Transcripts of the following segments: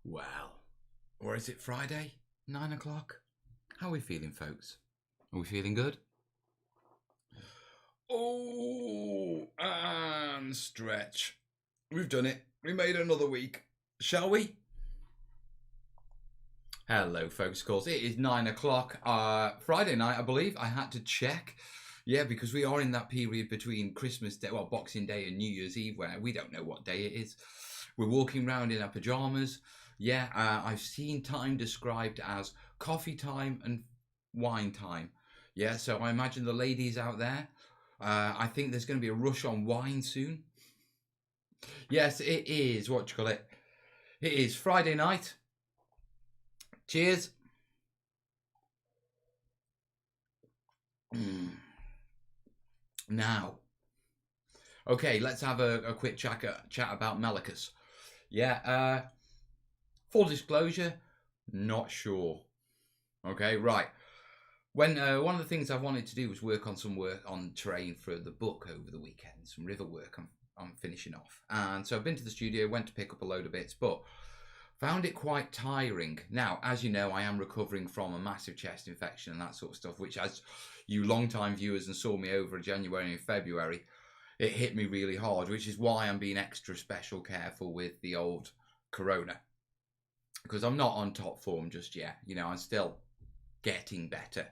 Well, or is it Friday? 9 o'clock? How are we feeling, folks? Are we feeling good? Oh, and stretch. We've done it. We made another week. Shall we? Hello, folks. Of course, it is 9 o'clock. Friday night, I believe. I had to check. Yeah, because we are in that period between Christmas Day, well, Boxing Day and New Year's Eve, where we don't know what day it is. We're walking around in our pajamas. Yeah, I've seen time described as coffee time and wine time. Yeah, so I imagine the ladies out there, I think there's going to be a rush on wine soon. Yes, it is. What do you call it? It is Friday night. Cheers. Now, okay, let's have a quick chat about Melicus. Yeah, full disclosure, not sure. Okay, right. When one of the things I wanted to do was work on terrain for the book over the weekend, some river work I'm finishing off. And so I've been to the studio, went to pick up a load of bits, but found it quite tiring. Now, as you know, I am recovering from a massive chest infection and that sort of stuff, which, as you long-time viewers and saw me over January and February, it hit me really hard, which is why I'm being extra special careful with the old corona. Because I'm not on top form just yet. You know, I'm still getting better.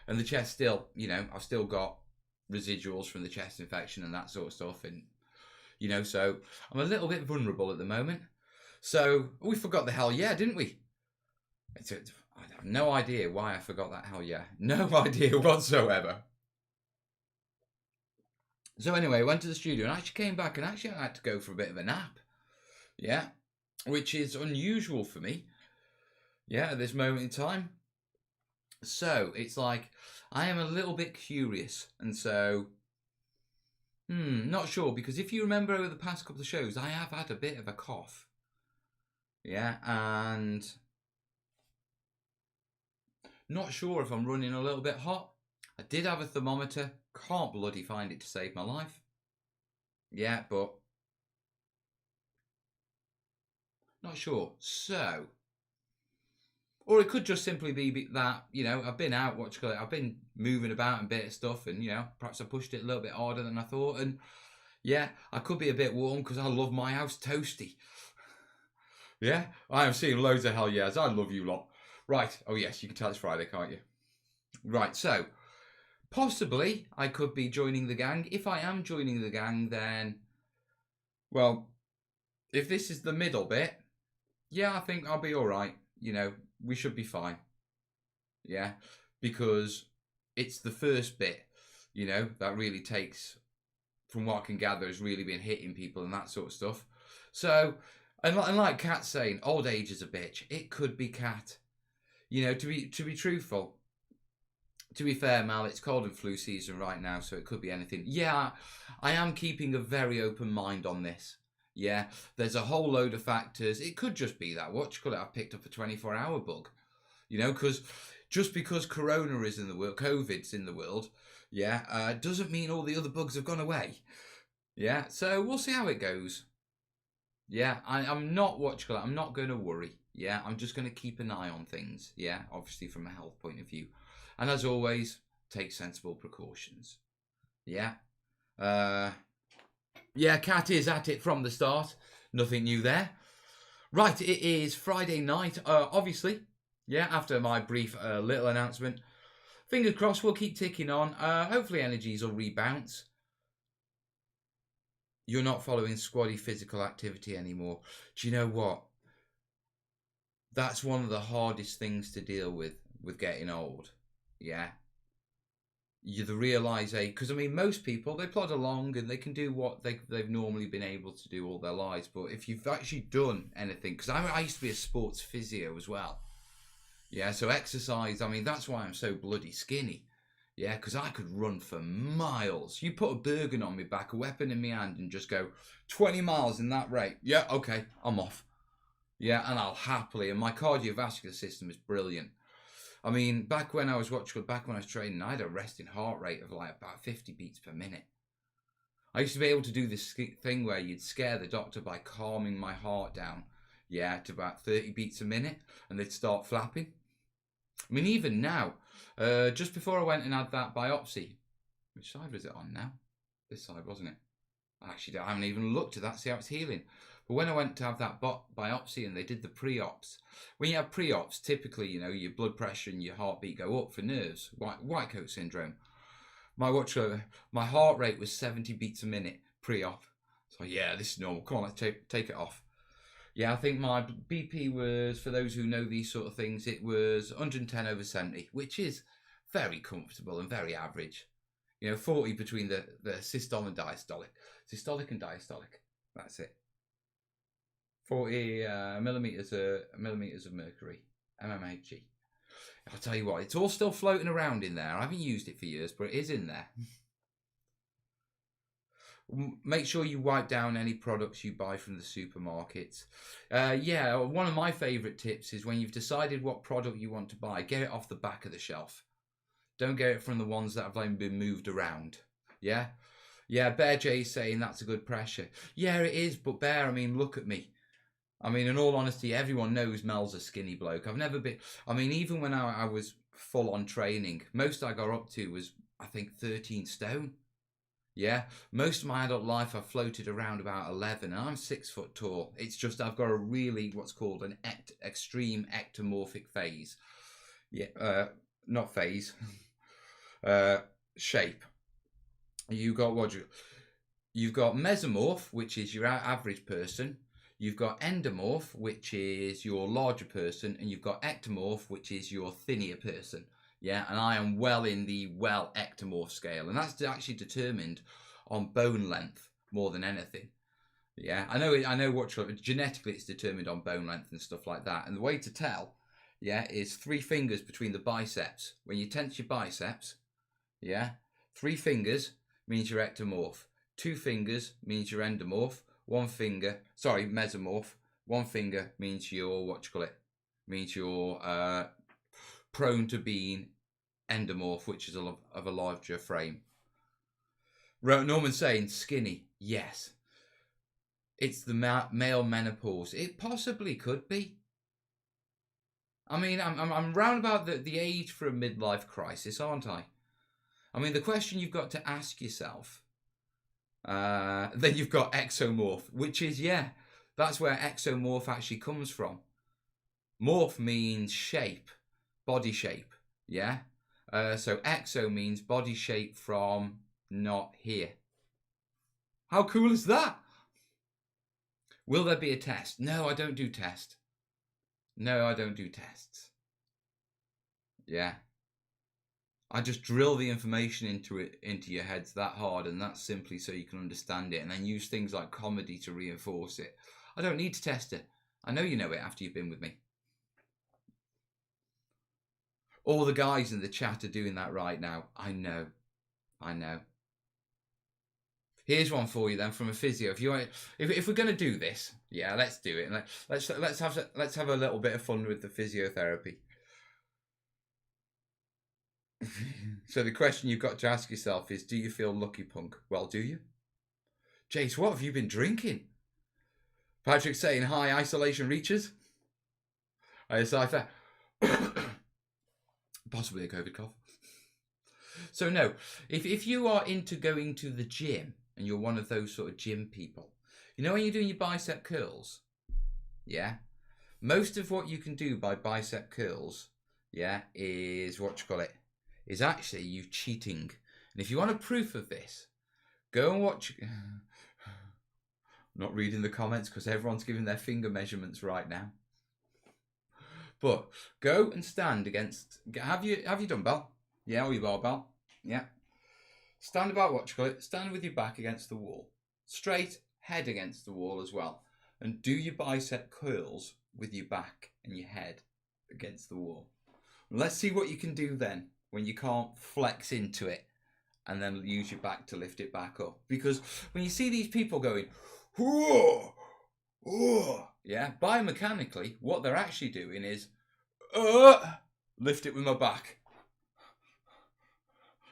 And the chest still, you know, I've still got residuals from the chest infection and that sort of stuff. And, you know, so I'm a little bit vulnerable at the moment. So we forgot the hell yeah, didn't we? I have no idea why I forgot that hell yeah. No idea whatsoever. So anyway, I went to the studio and actually came back and actually I had to go for a bit of a nap. Yeah, which is unusual for me. Yeah, at this moment in time. So it's like I am a little bit curious, and so not sure, because if you remember over the past couple of shows, I have had a bit of a cough. Yeah, and not sure if I'm running a little bit hot. I did have a thermometer, can't bloody find it to save my life. Yeah, but not sure. So, or it could just simply be that, you know, I've been out, I've been moving about and bit of stuff, and, you know, perhaps I pushed it a little bit harder than I thought, and yeah, I could be a bit warm because I love my house toasty. Yeah, I am seeing loads of hell yes. I love you lot. Right, oh yes, you can tell it's Friday, can't you? Right, so, possibly I could be joining the gang. If I am joining the gang, then, well, if this is the middle bit, yeah, I think I'll be all right. You know, we should be fine. Yeah, because it's the first bit, you know, that really takes, from what I can gather, has really been hitting people and that sort of stuff. So, and like Kat's saying, old age is a bitch. It could be Kat. You know, to be truthful, to be fair, Mal, it's cold and flu season right now, so it could be anything. Yeah, I am keeping a very open mind on this. Yeah, there's a whole load of factors. It could just be that, I've picked up a 24-hour bug. You know, because just because Corona is in the world, COVID's in the world, yeah, doesn't mean all the other bugs have gone away. Yeah, so we'll see how it goes. Yeah, I'm not I'm not going to worry. Yeah, I'm just going to keep an eye on things. Yeah, obviously from a health point of view. And as always, take sensible precautions. Yeah. Yeah, Kat is at it from the start. Nothing new there. Right, it is Friday night, obviously. Yeah, after my brief little announcement. Fingers crossed, we'll keep ticking on. Hopefully energies will rebounce. You're not following squaddy physical activity anymore. Do you know what? That's one of the hardest things to deal with getting old. Yeah. You the realisation, because I mean, most people, they plod along and they can do what they've normally been able to do all their lives. But if you've actually done anything, because I used to be a sports physio as well. Yeah, so exercise, I mean, that's why I'm so bloody skinny. Yeah, because I could run for miles. You put a Bergen on me back, a weapon in my hand, and just go 20 miles in that rate. Yeah, okay, I'm off. Yeah, and I'll happily, and my cardiovascular system is brilliant. I mean, back when I was training, I had a resting heart rate of like about 50 beats per minute. I used to be able to do this thing where you'd scare the doctor by calming my heart down. yeah, to about 30 beats a minute, and they'd start flapping. I mean, even now, just before I went and had that biopsy, which side was it on now? This side, wasn't it? Actually, I haven't even looked at that, see how it's healing. But when I went to have that biopsy and they did the pre-ops, when you have pre-ops, typically, you know, your blood pressure and your heartbeat go up for nerves, white coat syndrome. My heart rate was 70 beats a minute pre-op. So yeah, this is normal. Come on, let's take it off. Yeah, I think my BP was, for those who know these sort of things, it was 110/70, which is very comfortable and very average. You know, 40 between the systolic and diastolic. Systolic and diastolic. That's it. 40 millimeters of mercury, mmHg. I'll tell you what, it's all still floating around in there. I haven't used it for years, but it is in there. Make sure you wipe down any products you buy from the supermarkets. Yeah, one of my favourite tips is when you've decided what product you want to buy, get it off the back of the shelf. Don't get it from the ones that have been moved around. Yeah? Yeah, Bear J's saying that's a good pressure. Yeah, it is, but Bear, I mean, look at me. I mean, in all honesty, everyone knows Mel's a skinny bloke. I've never been... I mean, even when I was full on training, most I got up to was, I think, 13 stone. Yeah, most of my adult life I've floated around about 11, and I'm 6 foot tall. It's just I've got a really, what's called an extreme ectomorphic phase. Yeah, not phase. Shape. You've got mesomorph, which is your average person. You've got endomorph, which is your larger person, and you've got ectomorph, which is your thinner person. Yeah, and I am well in the ectomorph scale, and that's actually determined on bone length more than anything. Yeah, I know what genetically it's determined on bone length and stuff like that. And the way to tell, yeah, is 3 fingers between the biceps. When you tense your biceps, yeah, 3 fingers means you're ectomorph. 2 fingers means you're endomorph. 1 finger, sorry, mesomorph. 1 finger means you're means you're prone to being endomorph, which is of a larger frame. Norman's saying skinny. Yes. It's the male menopause. It possibly could be. I mean, I'm round about the age for a midlife crisis, aren't I? I mean, the question you've got to ask yourself, then you've got exomorph, which is, yeah, that's where exomorph actually comes from. Morph means shape, body shape, yeah? So exo means body shape from not here. How cool is that? Will there be a test? No, I don't do tests. No, I don't do tests. Yeah. I just drill the information into your heads that hard, and that's simply so you can understand it, and then use things like comedy to reinforce it. I don't need to test it. I know you know it after you've been with me. All the guys in the chat are doing that right now. I know. Here's one for you then from a physio. If we're going to do this, yeah, let's do it. And let's have a little bit of fun with the physiotherapy. So the question you've got to ask yourself is, do you feel lucky, punk? Well, do you? Jace, what have you been drinking? Patrick saying, hi, isolation reaches. Possibly a COVID cough. So no, if you are into going to the gym and you're one of those sort of gym people, you know when you're doing your bicep curls, yeah, most of what you can do by bicep curls, yeah, is is actually you cheating. And if you want a proof of this, go and watch. I'm not reading the comments because everyone's giving their finger measurements right now. But go and stand against. Have you dumbbell? Yeah, or your barbell? Yeah. Stand about stand with your back against the wall. Straight, head against the wall as well. And do your bicep curls with your back and your head against the wall. Let's see what you can do then when you can't flex into it and then use your back to lift it back up. Because when you see these people going, whoa, whoa, yeah, biomechanically, what they're actually doing is, lift it with my back.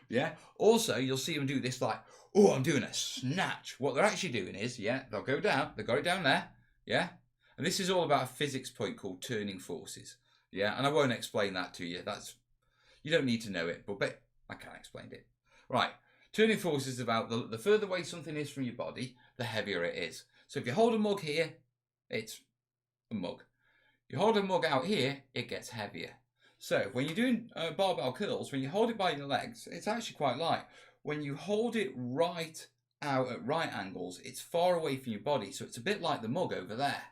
Yeah. Also, you'll see them do this like, oh, I'm doing a snatch. What they're actually doing is, yeah, they'll go down. They've got it down there. Yeah. And this is all about a physics point called turning forces. Yeah, and I won't explain that to you. You don't need to know it, but I can explain it. Right, turning forces is about the further away something is from your body, the heavier it is. So if you hold a mug here, it's a mug. You hold a mug out here, it gets heavier. So when you're doing barbell curls, when you hold it by your legs, it's actually quite light. When you hold it right out at right angles, it's far away from your body, so it's a bit like the mug over there.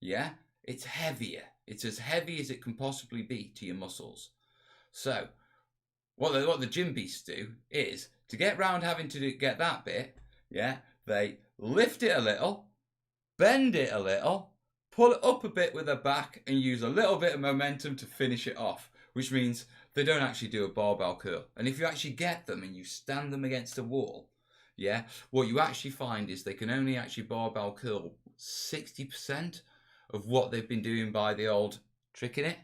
Yeah, it's heavier. It's as heavy as it can possibly be to your muscles. So what the gym beasts do is, to get round having to get that bit, yeah, they lift it a little, bend it a little, pull it up a bit with their back, and use a little bit of momentum to finish it off, which means they don't actually do a barbell curl. And if you actually get them and you stand them against a wall, yeah, what you actually find is they can only actually barbell curl 60% of what they've been doing by the old tricking it.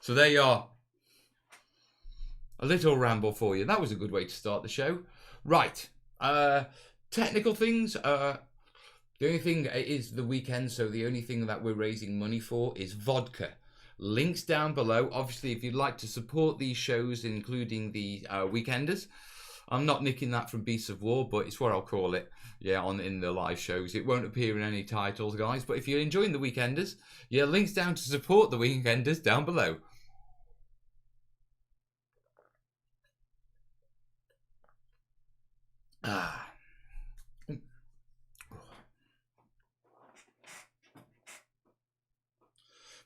So there you are. A little ramble for you. That was a good way to start the show. Right. Technical things. The only thing is the weekend, so the only thing that we're raising money for is vodka. Links down below. Obviously, if you'd like to support these shows, including the Weekenders, I'm not nicking that from Beasts of War, but it's what I'll call it. Yeah, in the live shows. It won't appear in any titles, guys. But if you're enjoying the Weekenders, yeah, links down to support the Weekenders down below.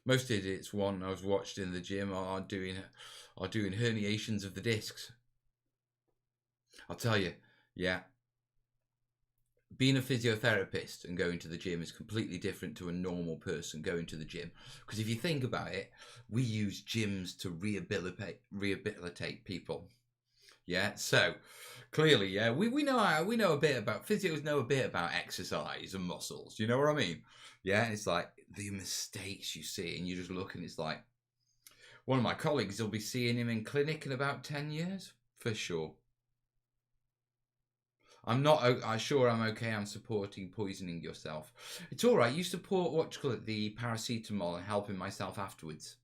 Most idiots, one I was watched in the gym, are doing herniations of the discs. I'll tell you, yeah. Being a physiotherapist and going to the gym is completely different to a normal person going to the gym. Because if you think about it, we use gyms to rehabilitate people. Yeah, so clearly, yeah, we know a bit about physios, know a bit about exercise and muscles. You know what I mean? Yeah, it's like the mistakes you see, and you just look, and it's like one of my colleagues will be seeing him in clinic in about 10 years for sure. I'm not sure I'm okay. I'm supporting poisoning yourself. It's all right. You support what you call it, the paracetamol, and helping myself afterwards.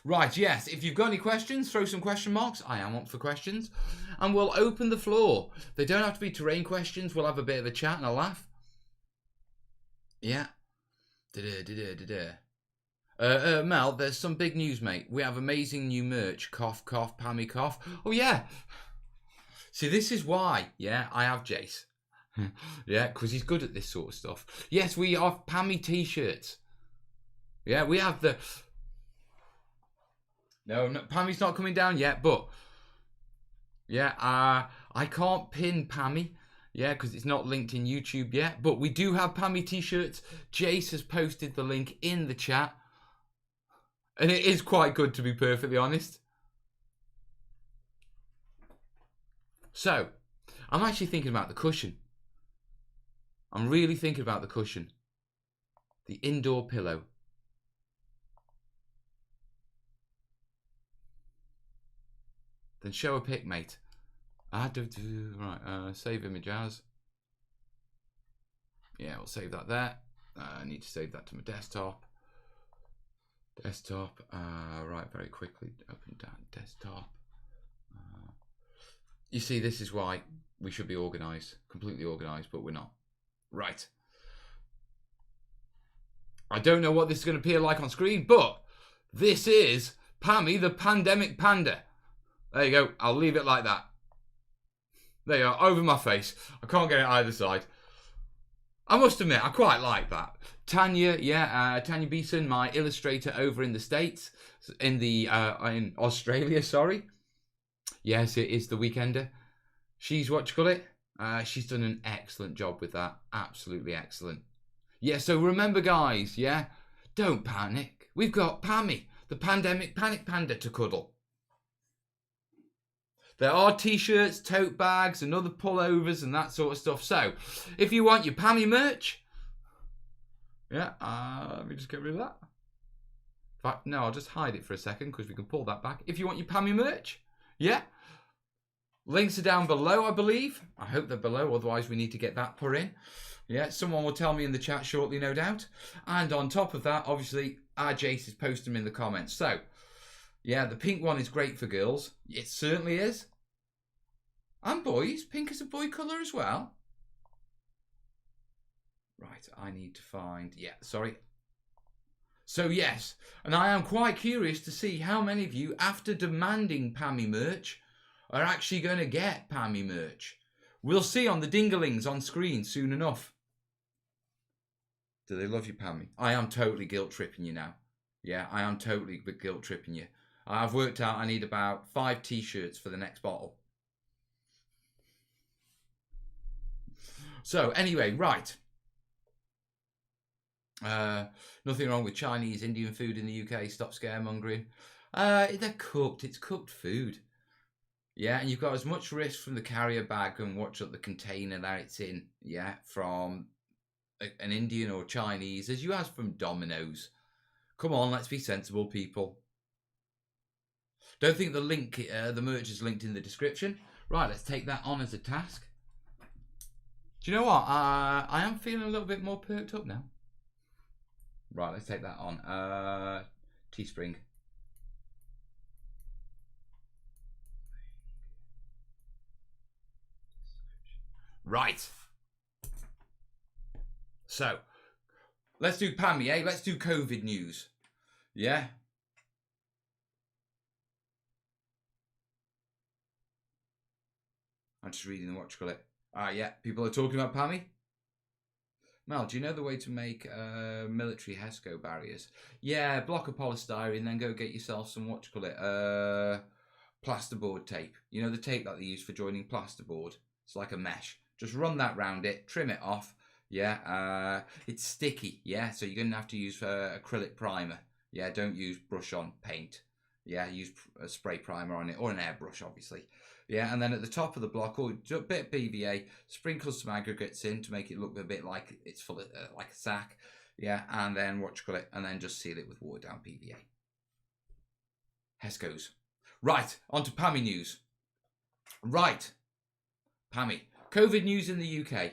Right, yes. If you've got any questions, throw some question marks. I am up for questions. And we'll open the floor. They don't have to be terrain questions. We'll have a bit of a chat and a laugh. Yeah. Mel, there's some big news, mate. We have amazing new merch. Cough, cough, Pammy, cough. Oh, yeah. See, this is why, yeah, I have Jace. Yeah, because he's good at this sort of stuff. Yes, we have Pammy t-shirts. Yeah, we have the... No, Pammy's not coming down yet, but... Yeah, I can't pin Pammy. Yeah, because it's not linked in YouTube yet. But we do have Pammy t-shirts. Jace has posted the link in the chat. And it is quite good, to be perfectly honest. So, I'm actually thinking about the cushion. I'm really thinking about the cushion. The indoor pillow. Then show a pic, mate. Right, save image as. Yeah, we'll save that there. I need to save that to my desktop. Right, very quickly, open that desktop. You see, this is why we should be organised, completely organised, but we're not. Right. I don't know what this is going to appear like on screen, but this is Pammy the Pandemic Panda. There you go. I'll leave it like that. There you are, over my face. I can't get it either side. I must admit, I quite like that. Tanya, yeah, Tanya Beeson, my illustrator over in the States, in Australia, sorry. Yes, it is the Weekender. She's what you call it? She's done an excellent job with that. Absolutely excellent. Yeah, so remember, guys, yeah, don't panic. We've got Pammy, the Pandemic Panic Panda, to cuddle. There are t-shirts, tote bags, and other pullovers and that sort of stuff. So, if you want your Pammy merch, yeah, let me just get rid of that. In fact, no, I'll just hide it for a second because we can pull that back. If you want your Pammy merch, yeah, Links are down below, I believe. I hope they're below, otherwise we need to get that put in. Yeah, someone will tell me in the chat shortly, no doubt. And on top of that, obviously, our Jace is posting them in the comments. So, yeah, the pink one is great for girls. It certainly is. And boys. Pink is a boy colour as well. Right, I need to find... Yeah, sorry. So, yes. And I am quite curious to see how many of you, after demanding Pammy merch, are actually going to get Pammy merch. We'll see on the dinglings on screen soon enough. Do they love you, Pammy? I am totally guilt-tripping you now. Yeah, I am totally guilt-tripping you. I've worked out I need about 5 t-shirts for the next bottle. So, anyway, right. Nothing wrong with Chinese, Indian food in the UK. Stop scaremongering. They're cooked. It's cooked food. Yeah, and you've got as much risk from the carrier bag and watch up the container that it's in, yeah, from an Indian or Chinese as you have from Domino's. Come on, let's be sensible, people. Don't think the link, the merch is linked in the description. Right, let's take that on as a task. Do you know what? I am feeling a little bit more perked up now. Right, let's take that on. Teespring. Right. So, let's do Pammy, eh? Let's do COVID news. Yeah? I'm just reading the watch call it. Yeah, people are talking about Pammy. Mel, do you know the way to make military HESCO barriers? Yeah, block of polystyrene, then go get yourself some, what you call it, plasterboard tape. You know the tape that they use for joining plasterboard? It's like a mesh. Just run that round it, trim it off. Yeah, it's sticky. Yeah, so you're going to have to use acrylic primer. Yeah, don't use brush on paint. Yeah, use a spray primer on it, or an airbrush, obviously. Yeah, and then at the top of the block, a bit of PVA, sprinkle some aggregates in to make it look a bit like it's full of, like a sack. Yeah, and then what you call it, and then just seal it with watered down PVA. HESCOs. Right, on to Pammy news. Right, Pammy. COVID news in the UK.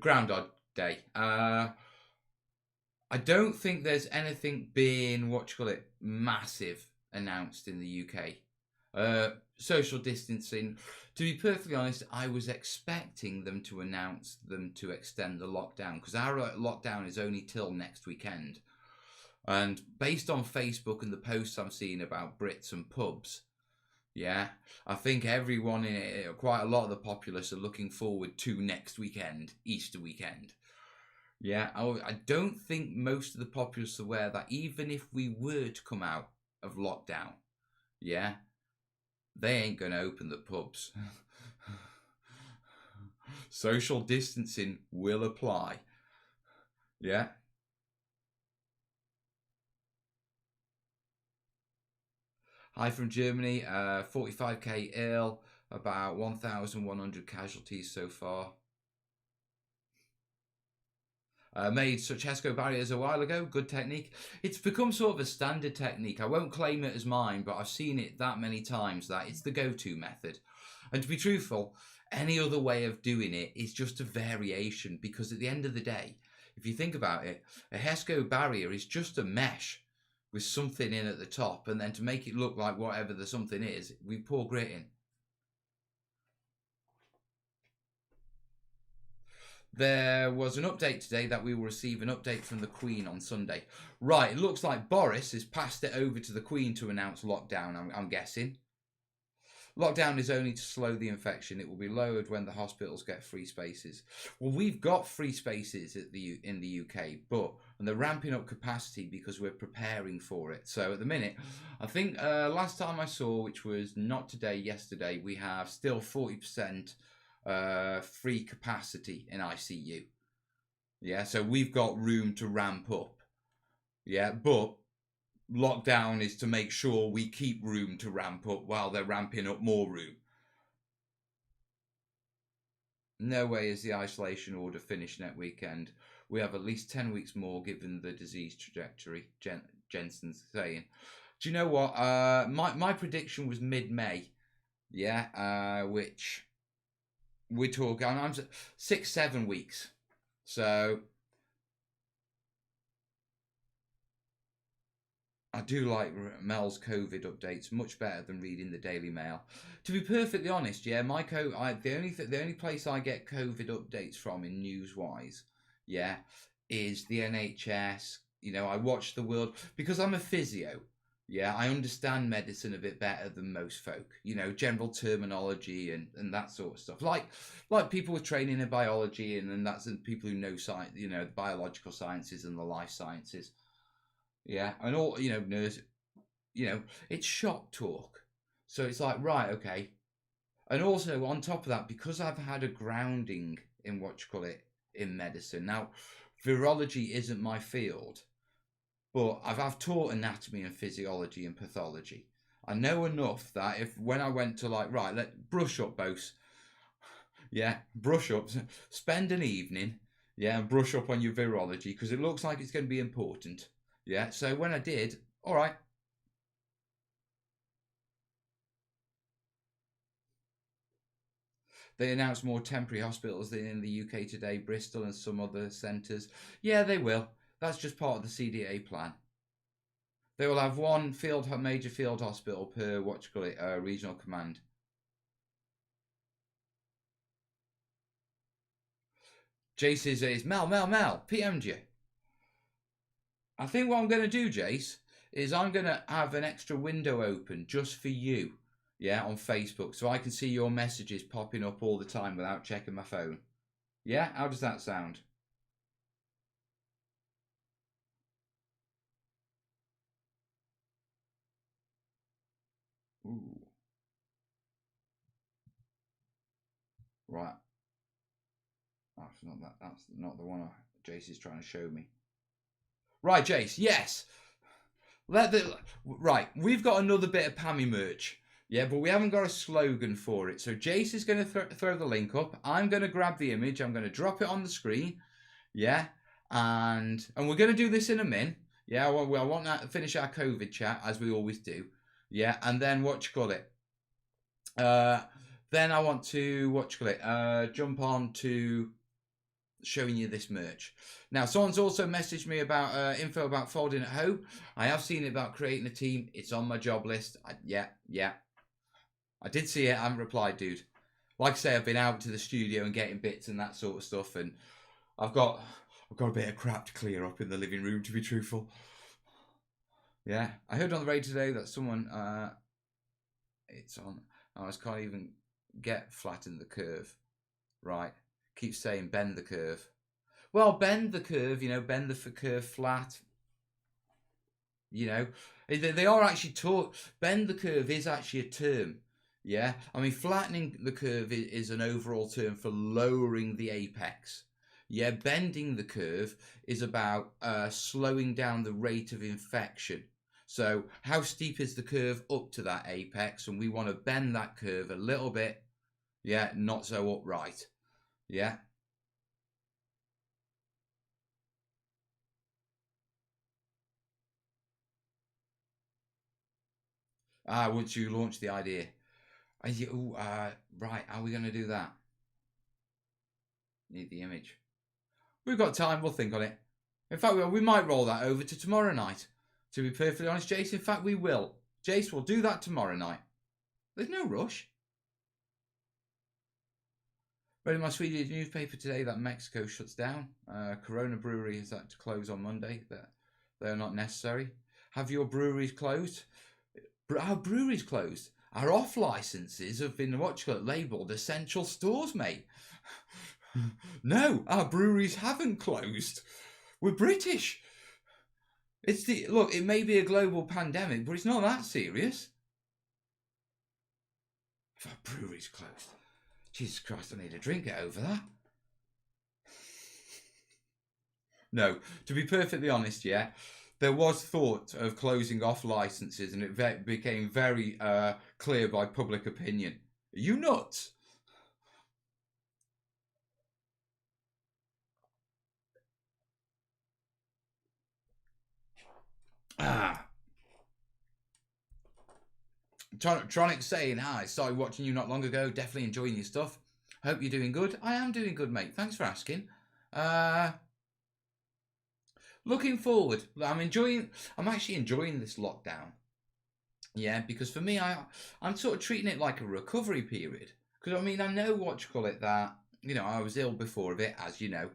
Groundhog Day. I don't think there's anything being, what you call it, massive announced in the UK. Social distancing. To be perfectly honest, I was expecting them to announce them to extend the lockdown because our lockdown is only till next weekend. And based on Facebook and the posts I'm seeing about Brits and pubs, yeah, I think everyone in it, quite a lot of the populace are looking forward to next weekend, Easter weekend. Yeah, I don't think most of the populace are aware that even if we were to come out of lockdown, yeah, they ain't going to open the pubs. Social distancing will apply. Yeah. Hi from Germany. 45k ill. About 1,100 casualties so far. Made such HESCO barriers a while ago. Good technique. It's become sort of a standard technique. I won't claim it as mine, but I've seen it that many times that it's the go-to method. And to be truthful, any other way of doing it is just a variation because at the end of the day, if you think about it, a HESCO barrier is just a mesh with something in at the top, and then to make it look like whatever the something is, we pour grit in. There was an update today that we will receive an update from the Queen on Sunday. Right, it looks like Boris has passed it over to the Queen to announce lockdown, I'm guessing. Lockdown is only to slow the infection. It will be lowered when the hospitals get free spaces. Well, we've got free spaces in the UK, and they're ramping up capacity because we're preparing for it. So at the minute, I think last time I saw, which was not today, yesterday, we have still 40% free capacity in ICU. Yeah, so we've got room to ramp up. Yeah, but lockdown is to make sure we keep room to ramp up while they're ramping up more room. No way is the isolation order finished next weekend. We have at least 10 weeks more given the disease trajectory, Jensen's saying. Do you know what? My prediction was mid-May. Yeah, which we're talking, I'm 6, 7 weeks. So I do like Mel's COVID updates much better than reading the Daily Mail. To be perfectly honest, yeah, the only place I get COVID updates from in news wise, yeah, is the NHS. You know, I watch the world because I'm a physio. Yeah, I understand medicine a bit better than most folk. You know, general terminology and that sort of stuff. Like people with training in biology and that's and people who know science. You know, the biological sciences and the life sciences. Yeah, and all nurse. You know, it's shop talk. So it's like, right, okay. And also on top of that, because I've had a grounding in what you call it in medicine. Now, virology isn't my field, but I've taught anatomy and physiology and pathology. I know enough that if when I went to like, right, let brush up, both. Yeah, brush up. Spend an evening, yeah, and brush up on your virology because it looks like it's going to be important. Yeah, so when I did, all right, they announced more temporary hospitals in the UK today, Bristol and some other centres. Yeah, they will. That's just part of the CDA plan. They will have one major field hospital per what you call it, regional command. Jace is Mel, PM'd you. I think what I'm going to do, Jace, is I'm going to have an extra window open just for you, yeah, on Facebook, so I can see your messages popping up all the time without checking my phone. Yeah, how does that sound? Ooh, right. That's not that. That's not the one Jace is trying to show me. Right, Jace. Yes. Right. We've got another bit of Pammy merch. Yeah, but we haven't got a slogan for it. So Jace is going to throw the link up. I'm going to grab the image. I'm going to drop it on the screen. Yeah, and we're going to do this in a min. Yeah, I want to finish our COVID chat as we always do. Yeah, and then what you call it? Uh, then I want to what you call it? Jump on to showing you this merch. Now, someone's also messaged me about info about folding at home. I have seen it about creating a team. It's on my job list. Yeah. I did see it. I haven't replied, dude. Like I say, I've been out to the studio and getting bits and that sort of stuff, and I've got a bit of crap to clear up in the living room. To be truthful, yeah. I heard on the radio today that someone it's on. I just can't even get flatten the curve. Right. Keep saying bend the curve. Well, bend the curve, bend the curve flat. They are actually taught. Bend the curve is actually a term. Yeah, I mean, flattening the curve is an overall term for lowering the apex. Yeah, bending the curve is about slowing down the rate of infection. So, how steep is the curve up to that apex? And we want to bend that curve a little bit. Yeah, not so upright. Yeah. Once you launch the idea. Right, how are we going to do that? Need the image. We've got time, we'll think on it. In fact, we might roll that over to tomorrow night. To be perfectly honest, Jace, in fact, we will. Jace, we'll do that tomorrow night. There's no rush. Read in my Swedish newspaper today that Mexico shuts down. Corona Brewery has had to close on Monday. That they are not necessary. Have your breweries closed? Our breweries closed. Our off licenses have been labelled essential stores, mate. No, our breweries haven't closed. We're British. It may be a global pandemic, but it's not that serious. If our brewery's closed, Jesus Christ, I need a drink over that. No, to be perfectly honest, yeah, there was thought of closing off licenses, and it became very clear by public opinion. Are you nuts? Tronic saying, hi, started watching you not long ago. Definitely enjoying your stuff. Hope you're doing good. I am doing good, mate. Thanks for asking. Looking forward. I'm actually enjoying this lockdown. Yeah, because for me, I'm sort of treating it like a recovery period. Because I mean, I know what you call it that, I was ill before of it, as you know.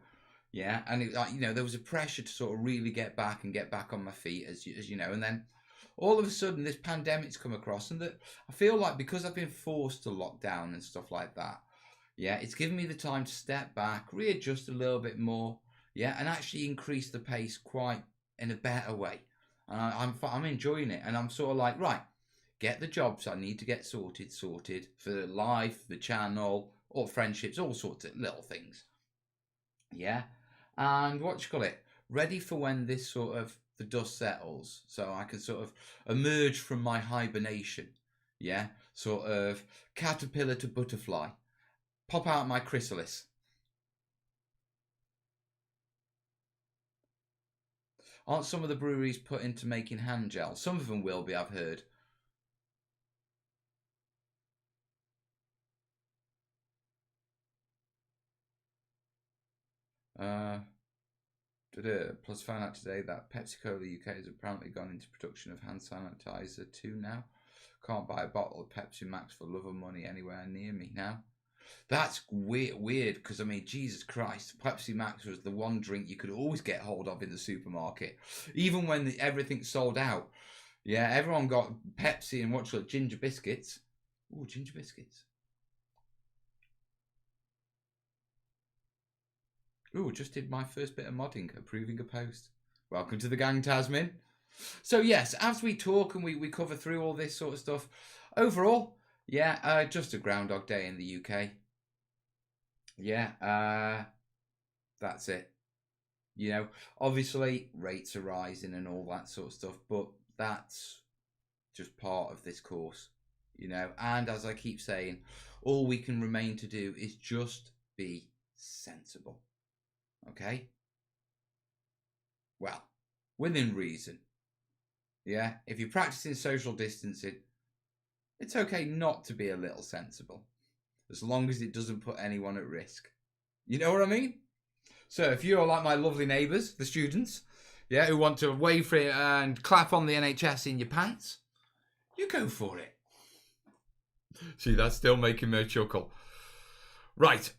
Yeah, and there was a pressure to sort of really get back on my feet, as you know, and then all of a sudden this pandemic's come across, and that I feel like because I've been forced to lock down and stuff like that, yeah, it's given me the time to step back, readjust a little bit more, yeah, and actually increase the pace quite in a better way. And I'm enjoying it, and I'm sort of like, right, get the jobs I need to get sorted for life, the channel, or friendships, all sorts of little things. Yeah, and what you call it, ready for when this sort of the dust settles, so I can sort of emerge from my hibernation. Yeah, sort of caterpillar to butterfly, pop out my chrysalis. Aren't some of the breweries put into making hand gel? Some of them will be, I've heard. Plus found out today that Pepsi Cola UK has apparently gone into production of hand sanitizer too now. Can't buy a bottle of Pepsi Max for love or money anywhere near me now. That's weird because I mean, Jesus Christ, Pepsi Max was the one drink you could always get hold of in the supermarket, even when everything's sold out. Yeah, everyone got Pepsi and what's it, ginger biscuits. Ooh, ginger biscuits. Ooh, just did my first bit of modding, approving a post. Welcome to the gang, Tasmin. So yes, as we talk and we cover through all this sort of stuff, overall, yeah, just a Groundhog Day in the UK. Yeah, that's it. Obviously rates are rising and all that sort of stuff, but that's just part of this course, and as I keep saying, all we can remain to do is just be sensible. Okay? Well, within reason. Yeah, if you're practicing social distancing, it's okay not to be a little sensible, as long as it doesn't put anyone at risk. You know what I mean? So if you're like my lovely neighbours, the students, yeah, who want to wave for it and clap on the NHS in your pants, you go for it. See, that's still making me chuckle. Right.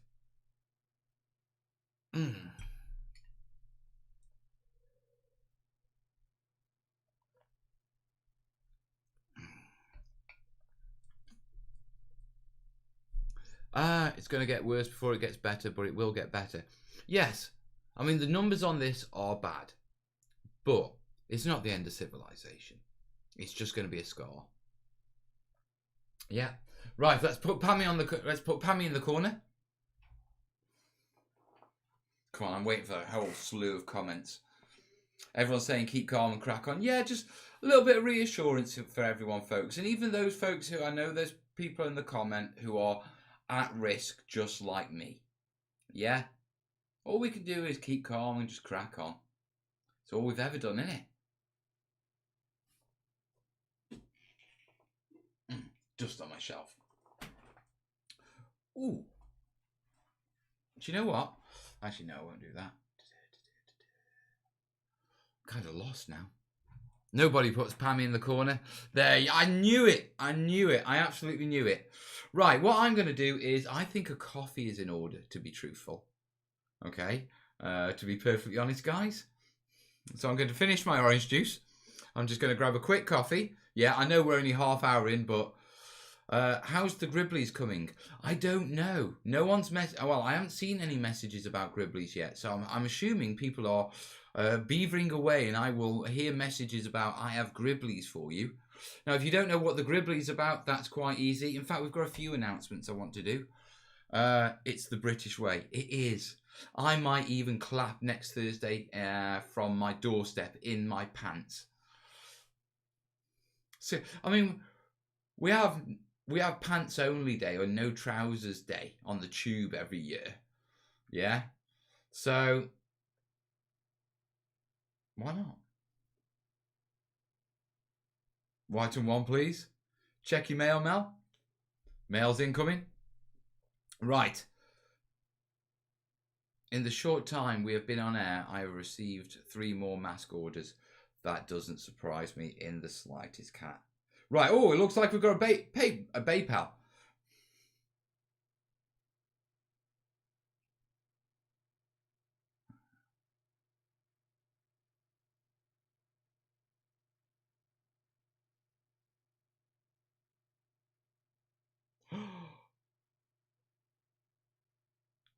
It's going to get worse before it gets better, but it will get better. Yes, I mean, the numbers on this are bad, but it's not the end of civilization. It's just going to be a scar. Yeah. Right, let's put Pammy in the corner. Come on, I'm waiting for a whole slew of comments. Everyone's saying keep calm and crack on. Yeah, just a little bit of reassurance for everyone, folks. And even those folks who I know there's people in the comment who are at risk just like me. Yeah? All we can do is keep calm and just crack on. It's all we've ever done, innit? Dust on my shelf. Ooh. Do you know what? Actually, no, I won't do that. Kind of lost now. Nobody puts Pammy in the corner. There, I knew it. I absolutely knew it. Right, what I'm going to do is, I think a coffee is in order, to be truthful. Okay? To be perfectly honest, guys. So I'm going to finish my orange juice. I'm just going to grab a quick coffee. Yeah, I know we're only half hour in, but how's the Gribblies coming? I don't know. No one's well, I haven't seen any messages about Gribblies yet, so I'm assuming people are beavering away, and I will hear messages about I have Gribblies for you. Now, if you don't know what the Gribblies about, that's quite easy. In fact, we've got a few announcements I want to do. It's the British way. It is. I might even clap next Thursday from my doorstep in my pants. So, I mean, we have pants only day or no trousers day on the tube every year. Yeah? So, why not? White and one, please. Check your mail, Mel. Mail's incoming. Right. In the short time we have been on air, I have received 3 more mask orders. That doesn't surprise me in the slightest, Cat. Right. Oh, it looks like we've got a PayPal.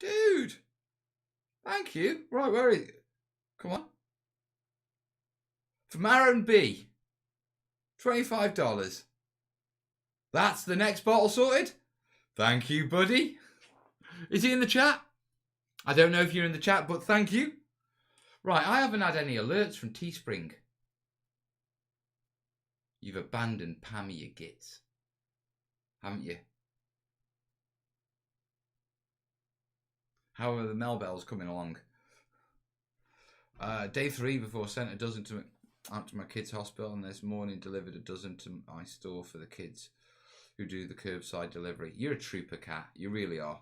Dude. Thank you. Right, where is it? Come on. From Aaron B. $25. That's the next bottle sorted. Thank you, buddy. Is he in the chat? I don't know if you're in the chat, but thank you. Right, I haven't had any alerts from Teespring. You've abandoned Pammy, you gits. Haven't you? How are the Mel Bells coming along? Day 3 before sent a dozen out to my kids' hospital, and this morning delivered a dozen to my store for the kids who do the curbside delivery. You're a trooper, Cat. You really are.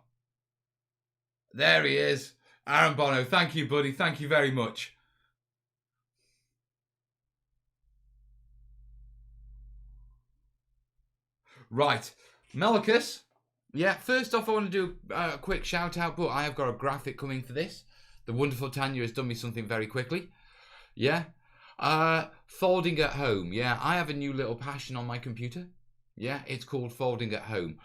There he is. Aaron Bono. Thank you, buddy. Thank you very much. Right. Melicus. Yeah, first off, I want to do a quick shout out, but I have got a graphic coming for this. The wonderful Tanya has done me something very quickly. Yeah. Folding at home. Yeah, I have a new little passion on my computer. Yeah, it's called Folding at Home.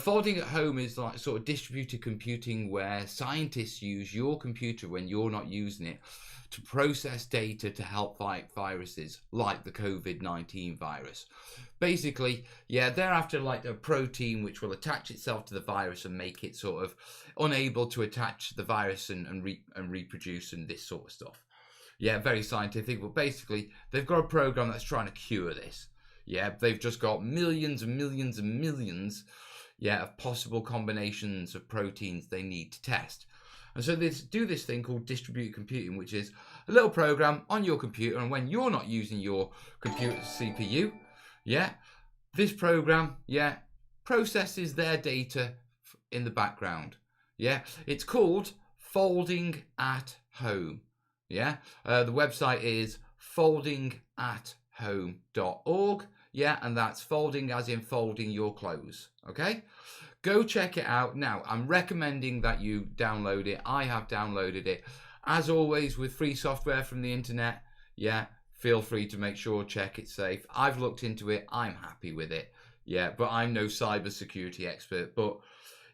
Folding at home is like sort of distributed computing where scientists use your computer when you're not using it to process data to help fight viruses like the COVID-19 virus. Basically, yeah, they're after like a protein which will attach itself to the virus and make it sort of unable to attach the virus and reproduce and this sort of stuff. Yeah, very scientific, but basically they've got a program that's trying to cure this. Yeah, they've just got millions and millions and millions, yeah, of possible combinations of proteins they need to test. And so they do this thing called distributed computing, which is a little program on your computer, and when you're not using your computer CPU, yeah, this program, yeah, processes their data in the background. Yeah, it's called Folding at Home. Yeah, the website is foldingathome.org. Yeah, and that's folding as in folding your clothes. Okay, go check it out. Now, I'm recommending that you download it. I have downloaded it. As always, with free software from the internet, yeah, feel free to make sure, check it's safe. I've looked into it. I'm happy with it. Yeah, but I'm no cybersecurity expert, but it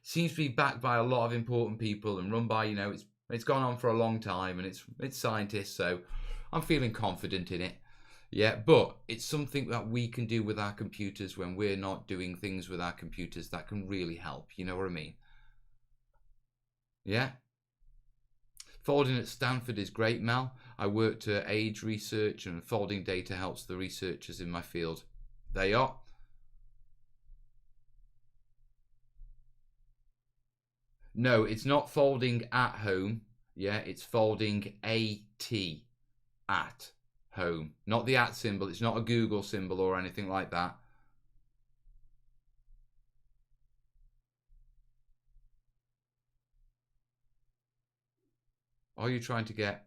seems to be backed by a lot of important people and run by, you know, it's gone on for a long time and it's scientists, so I'm feeling confident in it. Yeah, but it's something that we can do with our computers when we're not doing things with our computers that can really help. You know what I mean? Yeah. Folding at Stanford is great, Mel. I worked at age research and folding data helps the researchers in my field. There you are. No, it's not folding at home. Yeah, it's folding at home. Not the at symbol. It's not a Google symbol or anything like that. Are you trying to get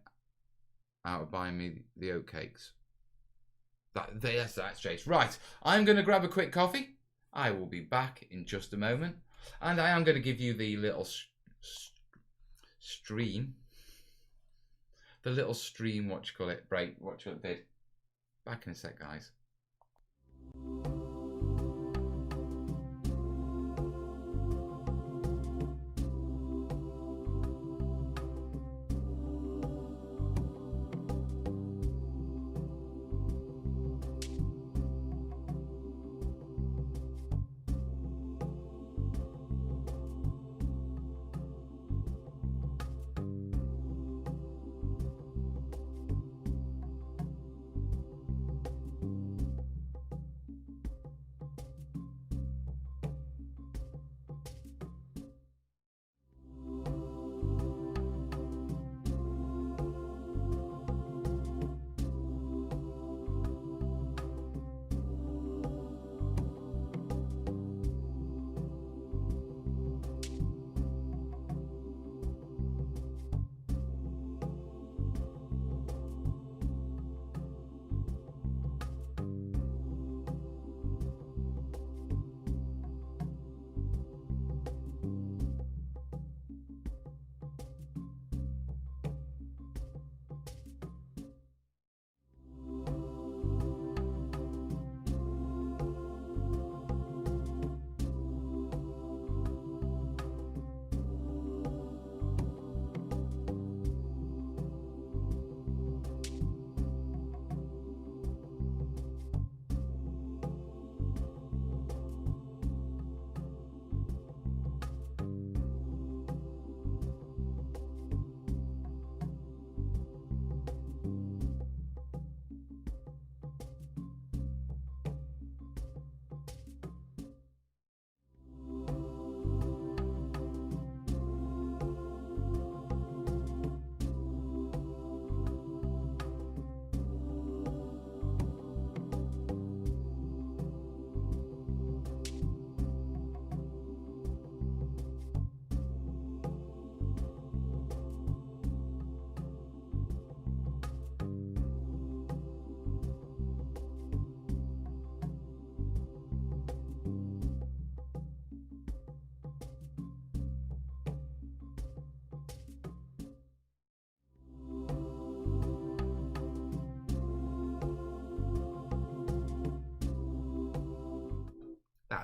out of buying me the oatcakes? Yes, that's Chase. Right, I'm going to grab a quick coffee. I will be back in just a moment. And I am going to give you the little stream. The little stream, what you call it, break, what you did. Back in a sec, guys.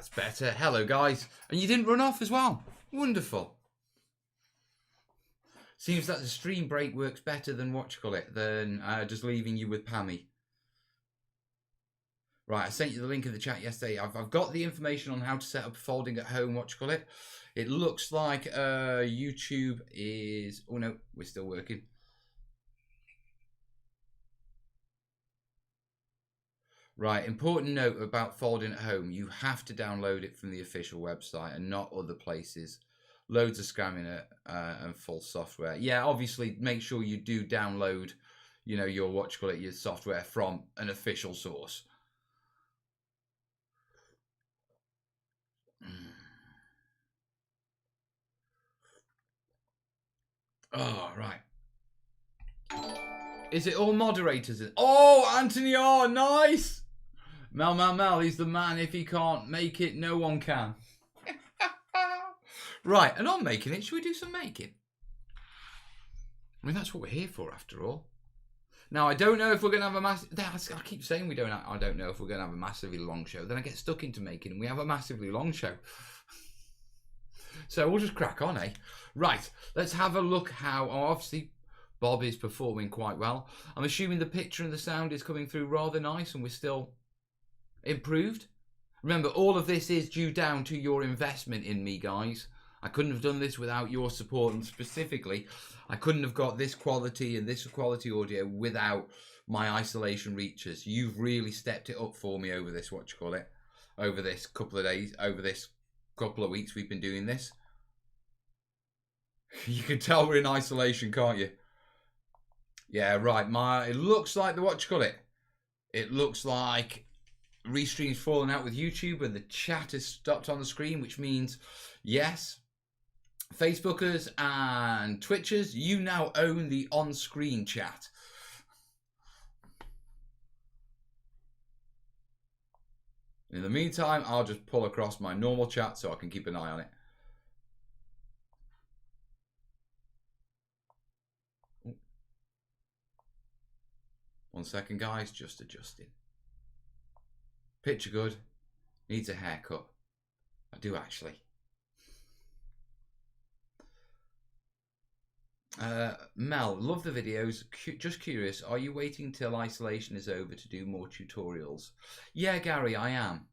That's better. Hello, guys. And you didn't run off as well. Wonderful. Seems that the stream break works better than than just leaving you with Pammy. Right, I sent you the link in the chat yesterday. I've got the information on how to set up folding at home, It looks like YouTube is... Oh, no, we're still working. Right, important note about folding at home. You have to download it from the official website and not other places. Loads of scamming it and false software. Yeah, obviously, make sure you do download, you know, your your software from an official source. Oh, right. Is it all moderators? Oh, Anthony, oh, nice. Mel, he's the man. If he can't make it, no one can. Right, and on making it, should we do some making? I mean, that's what we're here for, after all. Now, I don't know if we're going to have a massive... I keep saying we don't. I don't know if we're going to have a massively long show. Then I get stuck into making, and we have a massively long show. So we'll just crack on, eh? Right, let's have a look how... Oh, obviously, Bob is performing quite well. I'm assuming the picture and the sound is coming through rather nice, and we're still improved. Remember, all of this is due down to your investment in me, guys. I couldn't have done this without your support, and specifically, I couldn't have got this quality and this quality audio without my isolation reaches. You've really stepped it up for me over this, over this couple of days, over this couple of weeks we've been doing this. You can tell we're in isolation, can't you? Yeah, right. It looks like it looks like Restream's fallen out with YouTube and the chat has stopped on the screen, which means, yes, Facebookers and Twitchers, you now own the on-screen chat. In the meantime, I'll just pull across my normal chat so I can keep an eye on it. One second, guys, just adjusting. Picture good. Needs a haircut. I do, actually. Mel, love the videos. Just curious, are you waiting till isolation is over to do more tutorials? Yeah, Gary, I am.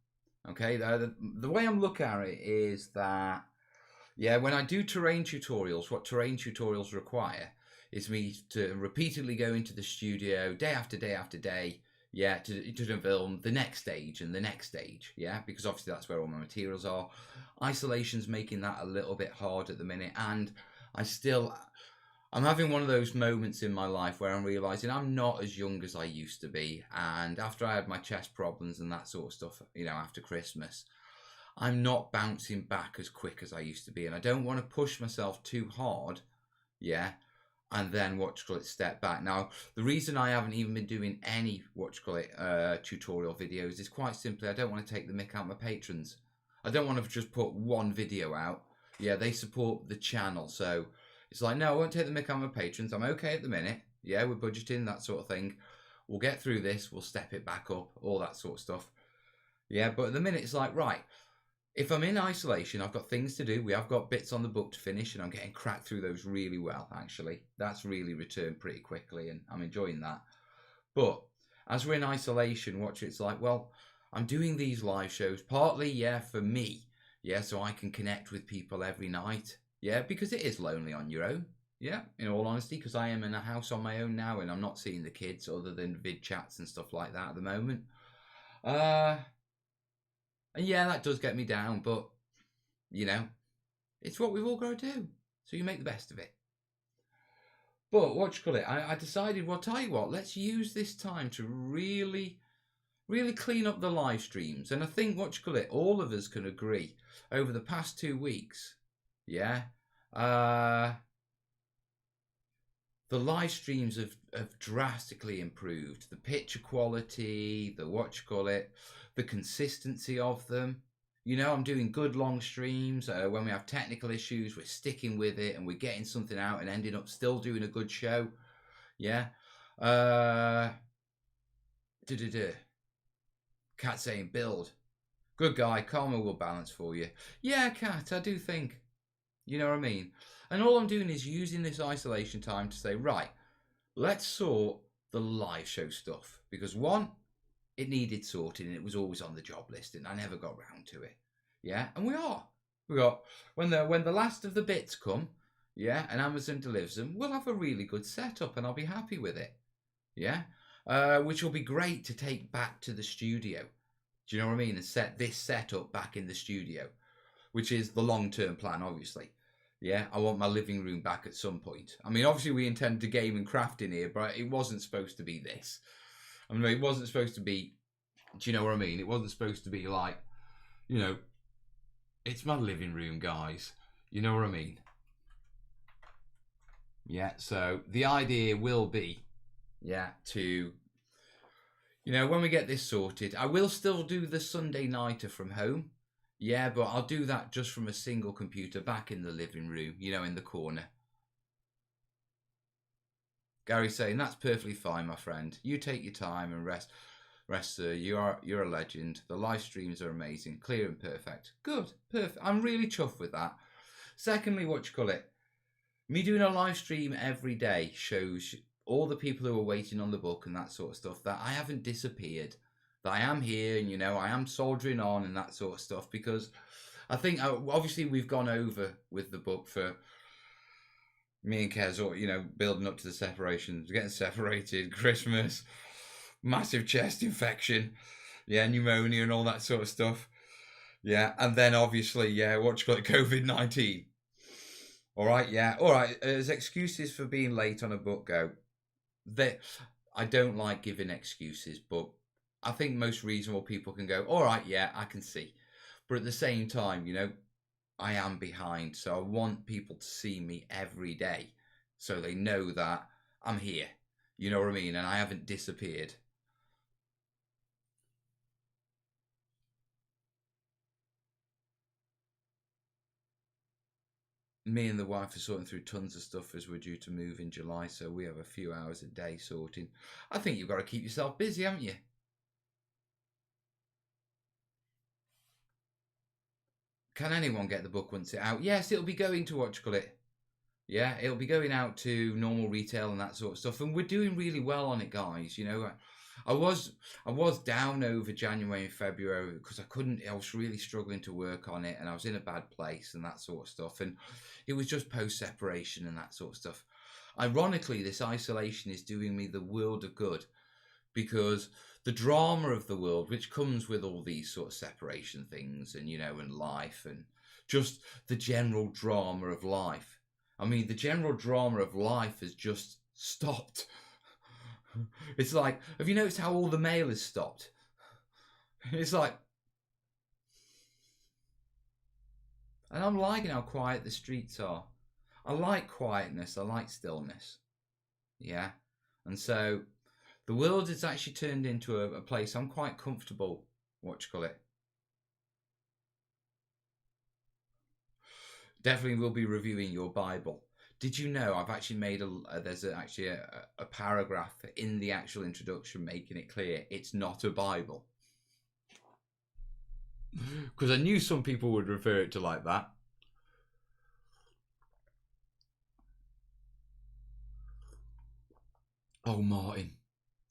Okay, the way I'm looking at it is that, yeah, when I do terrain tutorials, what terrain tutorials require is me to repeatedly go into the studio day after day after day, yeah, to film the next stage and the next stage, yeah, because obviously that's where all my materials are. Isolation's making that a little bit hard at the minute, and I'm having one of those moments in my life where I'm realising I'm not as young as I used to be, and after I had my chest problems and that sort of stuff, you know, after Christmas, I'm not bouncing back as quick as I used to be, and I don't want to push myself too hard, yeah, and then step back. Now, the reason I haven't even been doing any tutorial videos is quite simply I don't want to take the mick out of my patrons. I don't want to just put one video out. Yeah, they support the channel, so it's like, no, I won't take the mick out of my patrons. I'm okay at the minute. Yeah, we're budgeting, that sort of thing. We'll get through this. We'll step it back up, all that sort of stuff. Yeah, but at the minute, it's like, right, if I'm in isolation, I've got things to do. We have got bits on the book to finish, and I'm getting cracked through those really well, actually. That's really returned pretty quickly, and I'm enjoying that. But as we're in isolation, it's like, well, I'm doing these live shows partly, yeah, for me. Yeah, so I can connect with people every night. Yeah, because it is lonely on your own. Yeah, in all honesty, because I am in a house on my own now, and I'm not seeing the kids other than vid chats and stuff like that at the moment. And yeah, that does get me down, but, you know, it's what we've all got to do. So you make the best of it. But, I decided, well, tell you what, let's use this time to really clean up the live streams. And I think, all of us can agree, over the past 2 weeks, yeah, the live streams have drastically improved. The picture quality, the consistency of them. You know, I'm doing good long streams. When we have technical issues, we're sticking with it and we're getting something out and ending up still doing a good show. Yeah. Cat saying build. Good guy. Karma will balance for you. Yeah, Kat, I do think. You know what I mean? And all I'm doing is using this isolation time to say, right, let's sort the live show stuff. Because one, it needed sorting and it was always on the job list and I never got round to it. Yeah, and we are. We got when the last of the bits come, yeah, and Amazon delivers them, we'll have a really good setup and I'll be happy with it. Yeah. Which will be great to take back to the studio. Do you know what I mean? And set this setup back in the studio, which is the long-term plan, obviously. Yeah, I want my living room back at some point. I mean, obviously we intend to game and craft in here, but it wasn't supposed to be this. I mean, it wasn't supposed to be, do you know what I mean? It wasn't supposed to be like, you know, it's my living room, guys. You know what I mean? Yeah, so the idea will be, yeah, to, you know, when we get this sorted, I will still do the Sunday nighter from home. Yeah, but I'll do that just from a single computer back in the living room, you know, in the corner. Gary's saying, that's perfectly fine, my friend. You take your time and rest. Rest, sir. You're a legend. The live streams are amazing. Clear and perfect. Good. Perfect. I'm really chuffed with that. Secondly, what you call it? Me doing a live stream every day shows all the people who are waiting on the book and that sort of stuff that I haven't disappeared. That I am here and, you know, I am soldiering on and that sort of stuff, because I think, obviously, we've gone over with the book for me and Kez, or, you know, building up to the separations, getting separated, Christmas, massive chest infection, yeah, pneumonia and all that sort of stuff. Yeah, and then obviously, yeah, what you call it, COVID-19. All right, yeah, all right. As excuses for being late on a book go, I don't like giving excuses, but I think most reasonable people can go, all right, yeah, I can see. But at the same time, you know, I am behind. So I want people to see me every day so they know that I'm here. You know what I mean? And I haven't disappeared. Me and the wife are sorting through tons of stuff as we're due to move in July. So we have a few hours a day sorting. I think you've got to keep yourself busy, haven't you? Can anyone get the book once it's out? Yes, it'll be going to what you call it. Yeah, it'll be going out to normal retail and that sort of stuff, and we're doing really well on it, guys. You know, I was down over January and February because I was really struggling to work on it, and I was in a bad place and that sort of stuff, and it was just post separation and that sort of stuff. Ironically, this isolation is doing me the world of good, because the drama of the world, which comes with all these sort of separation things and, you know, and life and just the general drama of life. I mean, the general drama of life has just stopped. It's like, have you noticed how all the mail has stopped? It's like, and I'm liking how quiet the streets are. I like quietness. I like stillness. Yeah. And so the world has actually turned into a place I'm quite comfortable, what you call it. Definitely will be reviewing your Bible. Did you know I've actually made there's actually a paragraph in the actual introduction making it clear it's not a Bible. Because I knew some people would refer it to like that. Oh, Martin.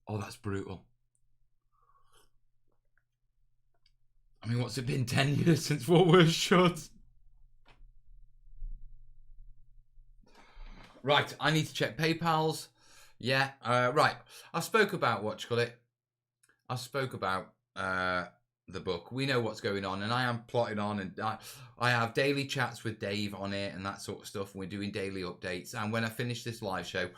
Oh, that's brutal. I mean, what's it been, 10 years since Woolworths shut? Right, I need to check PayPal's. Yeah, right. I spoke about what you call it. I spoke about the book. We know what's going on, and I am plotting on, and I have daily chats with Dave on it and that sort of stuff. And we're doing daily updates. And when I finish this live show,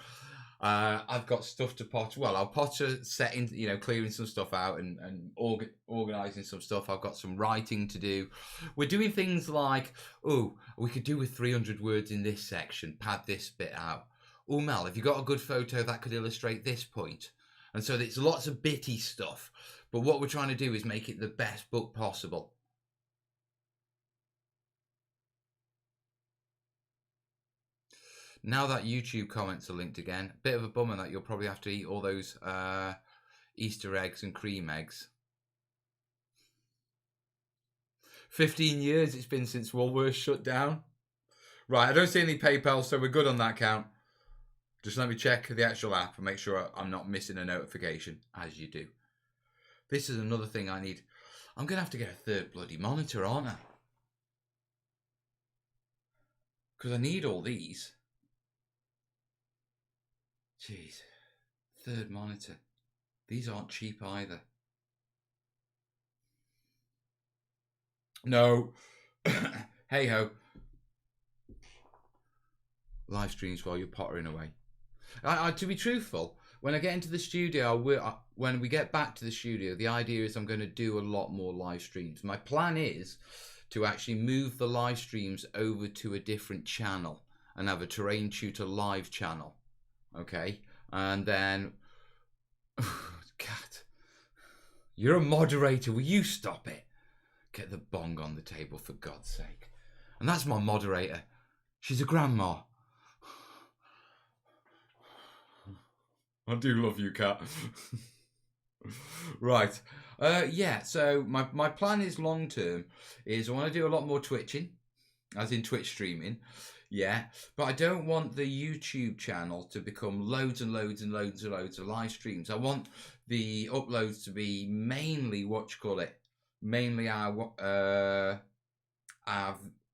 I've got stuff to potter. Well, I'll potter setting, you know, clearing some stuff out and organising some stuff. I've got some writing to do. We're doing things like, oh, we could do with 300 words in this section, pad this bit out. Oh, Mel, have you got a good photo that could illustrate this point? And so it's lots of bitty stuff. But what we're trying to do is make it the best book possible. Now that YouTube comments are linked again, bit of a bummer that you'll probably have to eat all those Easter eggs and cream eggs. 15 years it's been since Woolworths shut down. Right, I don't see any PayPal, so we're good on that count. Just let me check the actual app and make sure I'm not missing a notification, as you do. This is another thing I need. I'm going to have to get a third bloody monitor, aren't I? Because I need all these. Jeez. Third monitor. These aren't cheap either. No. Hey ho. Live streams while you're pottering away. To be truthful, when I get into the studio, when we get back to the studio, the idea is I'm going to do a lot more live streams. My plan is to actually move the live streams over to a different channel and have a Terrain Tutor live channel. Okay? And then... God. You're a moderator. Will you stop it? Get the bong on the table, for God's sake. And that's my moderator. She's a grandma. I do love you, Kat. Right. Yeah, so my plan is long term is I want to do a lot more twitching, as in Twitch streaming. Yeah, but I don't want the YouTube channel to become loads and loads and loads and loads of live streams. I want the uploads to be mainly mainly our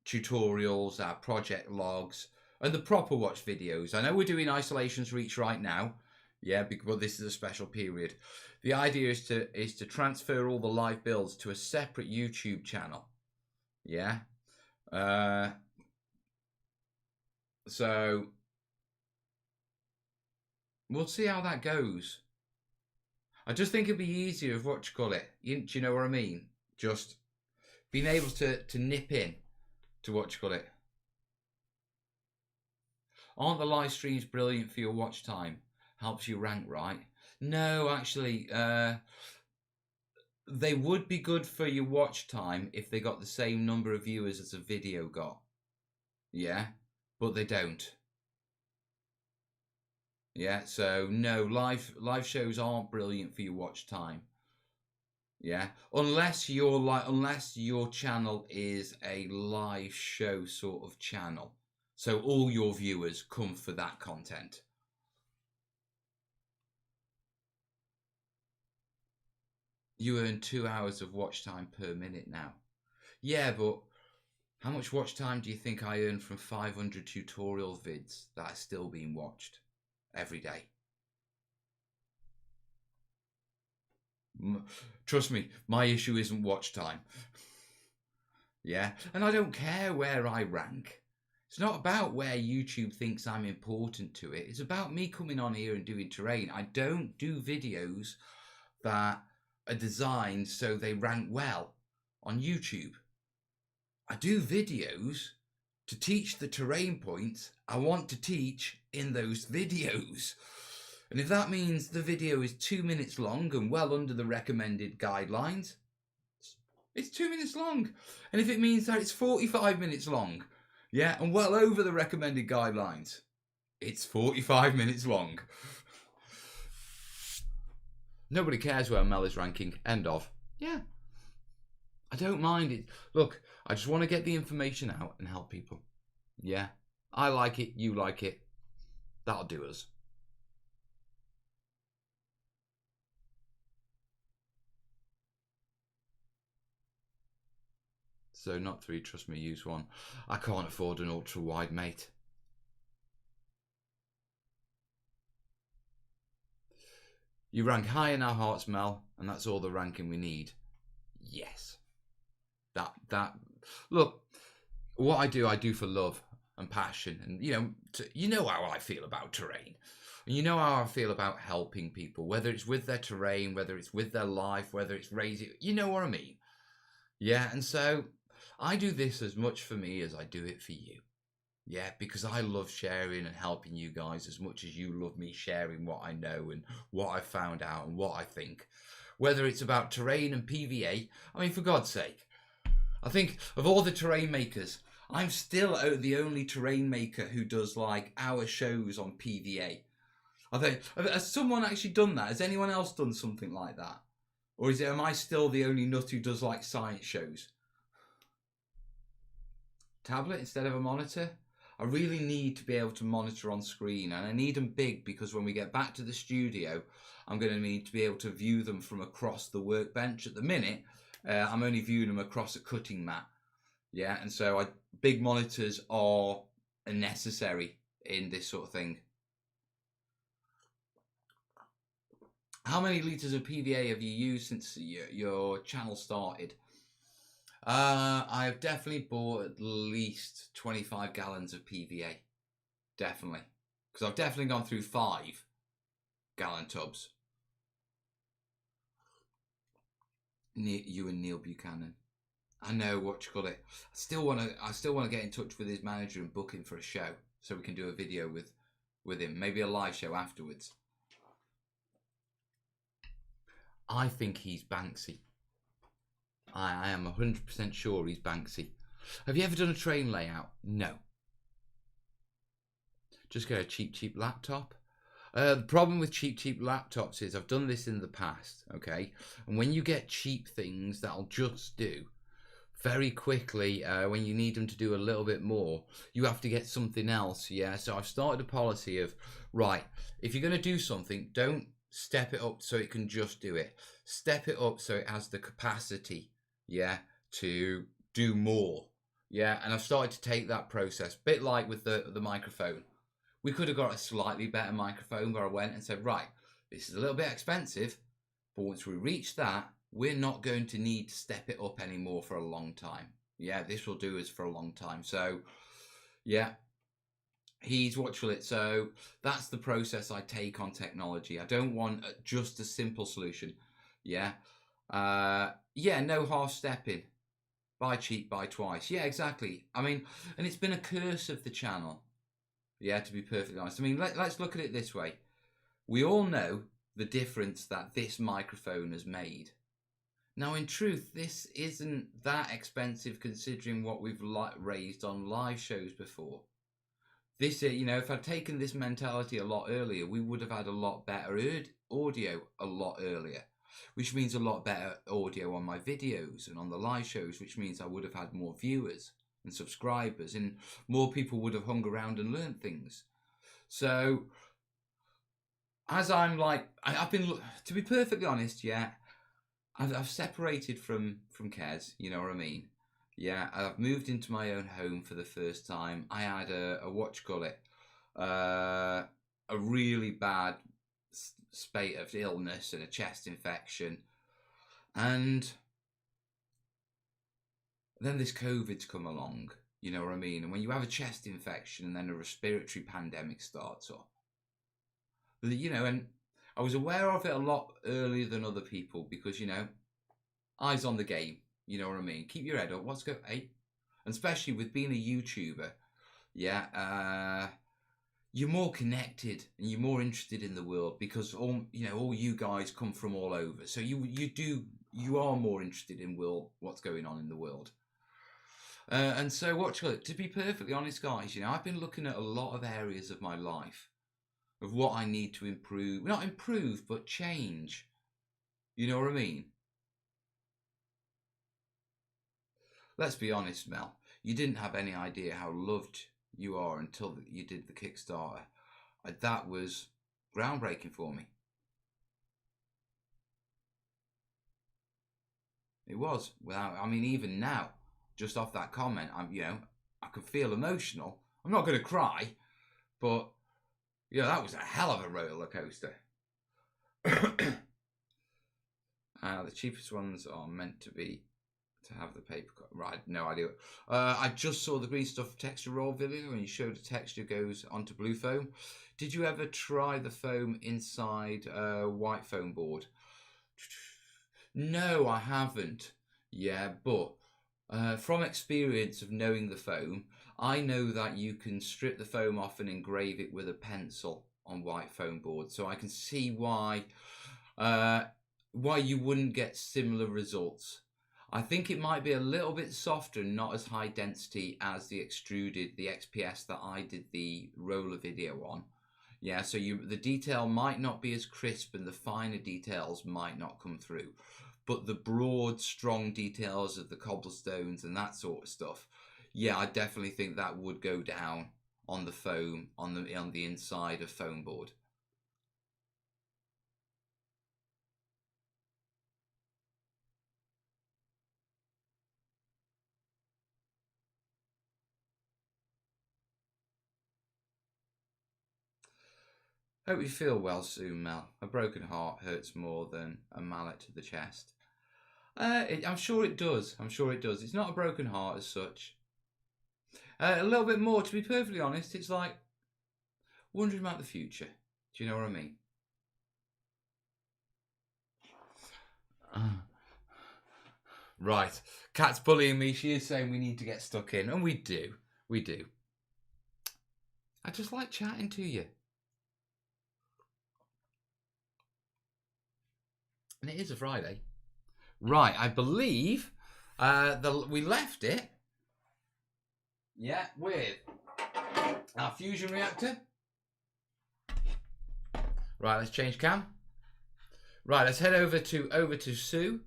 tutorials, our project logs, and the proper watch videos. I know we're doing Isolation's Reach right now. Yeah, because this is a special period. The idea is to transfer all the live builds to a separate YouTube channel. Yeah. So we'll see how that goes. I just think it'd be easier if do you know what I mean? Just being able to nip in to Aren't the live streams brilliant for your watch time? Helps you rank, right? No, actually, they would be good for your watch time if they got the same number of viewers as a video got. Yeah, but they don't. Yeah, so no, live shows aren't brilliant for your watch time. Yeah, unless your channel is a live show sort of channel, so all your viewers come for that content. You earn 2 hours of watch time per minute now. Yeah, but how much watch time do you think I earn from 500 tutorial vids that are still being watched every day? Trust me, my issue isn't watch time. Yeah, and I don't care where I rank. It's not about where YouTube thinks I'm important to it. It's about me coming on here and doing terrain. I don't do videos that are designed so they rank well on YouTube. I do videos to teach the terrain points I want to teach in those videos. And if that means the video is 2 minutes long and well under the recommended guidelines, it's 2 minutes long. And if it means that it's 45 minutes long, yeah, and well over the recommended guidelines, it's 45 minutes long. Nobody cares where Mel is ranking. End of. Yeah. I don't mind it. Look, I just want to get the information out and help people. Yeah. I like it. You like it. That'll do us. So not 3, trust me, use 1. I can't afford an ultra wide, mate. You rank high in our hearts, Mel, and that's all the ranking we need. Yes. That look, what I do for love and passion, and you know how I feel about terrain. And you know how I feel about helping people, whether it's with their terrain, whether it's with their life, whether it's raising, you know what I mean? Yeah, and so I do this as much for me as I do it for you. Yeah, because I love sharing and helping you guys as much as you love me sharing what I know and what I found out and what I think. Whether it's about terrain and PVA, I mean, for God's sake, I think of all the terrain makers, I'm still the only terrain maker who does like hour shows on PVA. I think, has someone actually done that? Has anyone else done something like that? Or am I still the only nut who does like science shows? tablet instead of a monitor. I really need to be able to monitor on screen, and I need them big because when we get back to the studio, I'm going to need to be able to view them from across the workbench. At the minute, I'm only viewing them across a cutting mat. Yeah, and so big monitors are necessary in this sort of thing. How many litres of PVA have you used since your channel started? I have definitely bought at least 25 gallons of PVA. Definitely. Because I've definitely gone through 5-gallon tubs. You and Neil Buchanan. I know what you call it. I still want to get in touch with his manager and book him for a show so we can do a video with him. Maybe a live show afterwards. I think he's Banksy. I am 100% sure he's Banksy. Have you ever done a train layout? No. Just get a cheap laptop. The problem with cheap laptops is I've done this in the past, okay? And when you get cheap things that'll just do, very quickly, when you need them to do a little bit more, you have to get something else, yeah? So I've started a policy of, right, if you're going to do something, don't step it up so it can just do it. Step it up so it has the capacity, yeah, to do more, yeah? And I've started to take that process, a bit like with the microphone. We could have got a slightly better microphone, but I went and said, right, this is a little bit expensive, but once we reach that, we're not going to need to step it up anymore for a long time. Yeah, this will do us for a long time. So, yeah, he's watchful it. So that's the process I take on technology. I don't want just a simple solution. Yeah. Yeah, no half stepping. Buy cheap, buy twice. Yeah, exactly. I mean, and it's been a curse of the channel. Yeah, to be perfectly honest. I mean, let's look at it this way. We all know the difference that this microphone has made. Now, in truth, this isn't that expensive considering what we've raised on live shows before. This, you know, if I'd taken this mentality a lot earlier, we would have had a lot better audio a lot earlier, which means a lot better audio on my videos and on the live shows, which means I would have had more viewers and subscribers, and more people would have hung around and learned things. So, as I'm like, I've been, to be perfectly honest, yeah, I've separated from Kez, you know what I mean? Yeah, I've moved into my own home for the first time. I had a really bad spate of illness and a chest infection. And then this COVID's come along, you know what I mean? And when you have a chest infection and then a respiratory pandemic starts up, you know, and I was aware of it a lot earlier than other people because, you know, eyes on the game, you know what I mean? Keep your head up. What's going on? Hey? And especially with being a YouTuber, yeah, you're more connected and you're more interested in the world because all you guys come from all over. So you are more interested in what's going on in the world. And so to be perfectly honest, guys, you know, I've been looking at a lot of areas of my life of what I need to improve. Not improve, but change. You know what I mean? Let's be honest, Mel. You didn't have any idea how loved you are until you did the Kickstarter. That was groundbreaking for me. It was. I mean, even now, just off that comment, I could feel emotional. I'm not going to cry, but yeah, that was a hell of a roller coaster. The cheapest ones are meant to have the paper cut. Right, no idea. I just saw the green stuff texture roll video and you showed the texture goes onto blue foam. Did you ever try the foam inside white foam board? No, I haven't. Yeah, but from experience of knowing the foam, I know that you can strip the foam off and engrave it with a pencil on white foam board. So I can see why you wouldn't get similar results. I think it might be a little bit softer and not as high density as the extruded, the XPS that I did the roller video on. Yeah, so the detail might not be as crisp and the finer details might not come through. But the broad, strong details of the cobblestones and that sort of stuff, yeah, I definitely think that would go down on the foam, on the inside of foam board. Hope you feel well soon, Mel. A broken heart hurts more than a mallet to the chest. I'm sure it does. I'm sure it does. It's not a broken heart as such. A little bit more, to be perfectly honest. It's like wondering about the future. Do you know what I mean? Right. Kat's bullying me. She is saying we need to get stuck in. And we do. We do. I just like chatting to you. And it is a Friday. Right. I believe we left it. Yeah, with our fusion reactor. Right, let's change cam. Right, let's head over to Sue.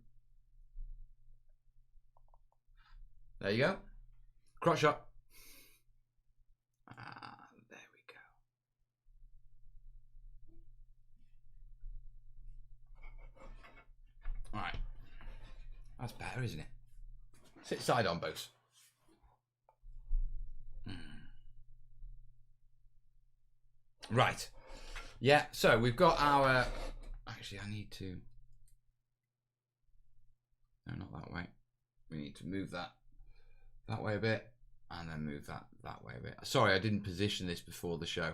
There you go. Crotch shot. There we go. All right. That's better, isn't it? Sit side on both. Right. Yeah, so we've got our... Actually, I need to... No, not that way. We need to move that way a bit, and then move that way a bit. Sorry, I didn't position this before the show.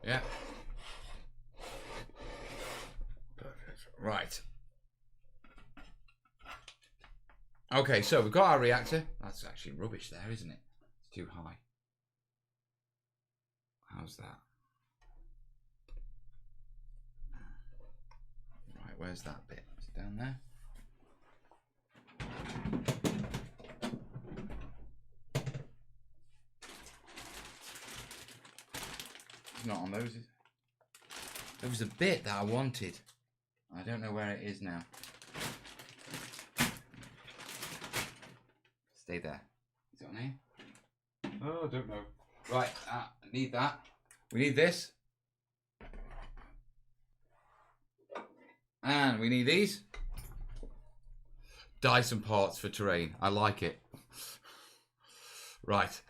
Yeah. Perfect. Right. Okay, so we've got our reactor. That's actually rubbish there, isn't it? It's too high. How's that? Right, where's that bit? Is it down there? It's not on those, is it? There was a bit that I wanted. I don't know where it is now. Stay there. Is it on here? Oh, I don't know. Right, I need that. We need this. And we need these. Dyson parts for terrain. I like it. Right.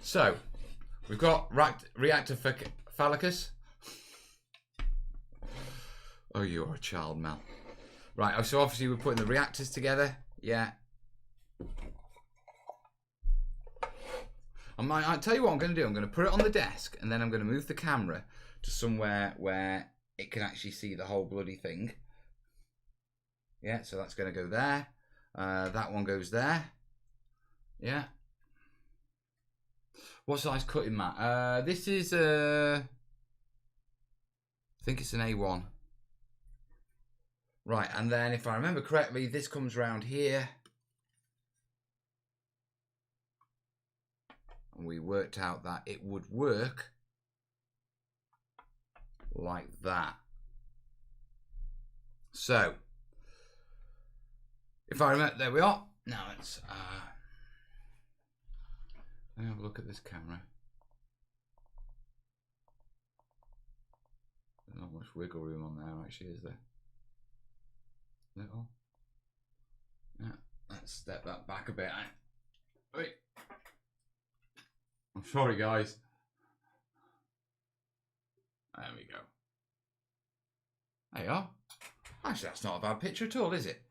So, we've got reactor phallicus. Oh, you're a child, Mel. Right, so obviously we're putting the reactors together. Yeah. I'll tell you what I'm going to do. I'm going to put it on the desk, and then I'm going to move the camera to somewhere where it can actually see the whole bloody thing. Yeah, so that's going to go there. That one goes there. Yeah. What size cutting mat? This is I think it's an A1. Right, and then if I remember correctly, this comes round here. And we worked out that it would work like that. So, if I remember, there we are. Now let's have a look at this camera. There's not much wiggle room on there, actually, is there? Little. Yeah, let's step that back a bit. Wait. I'm sorry, guys. There we go. There you are. Actually, that's not a bad picture at all, is it?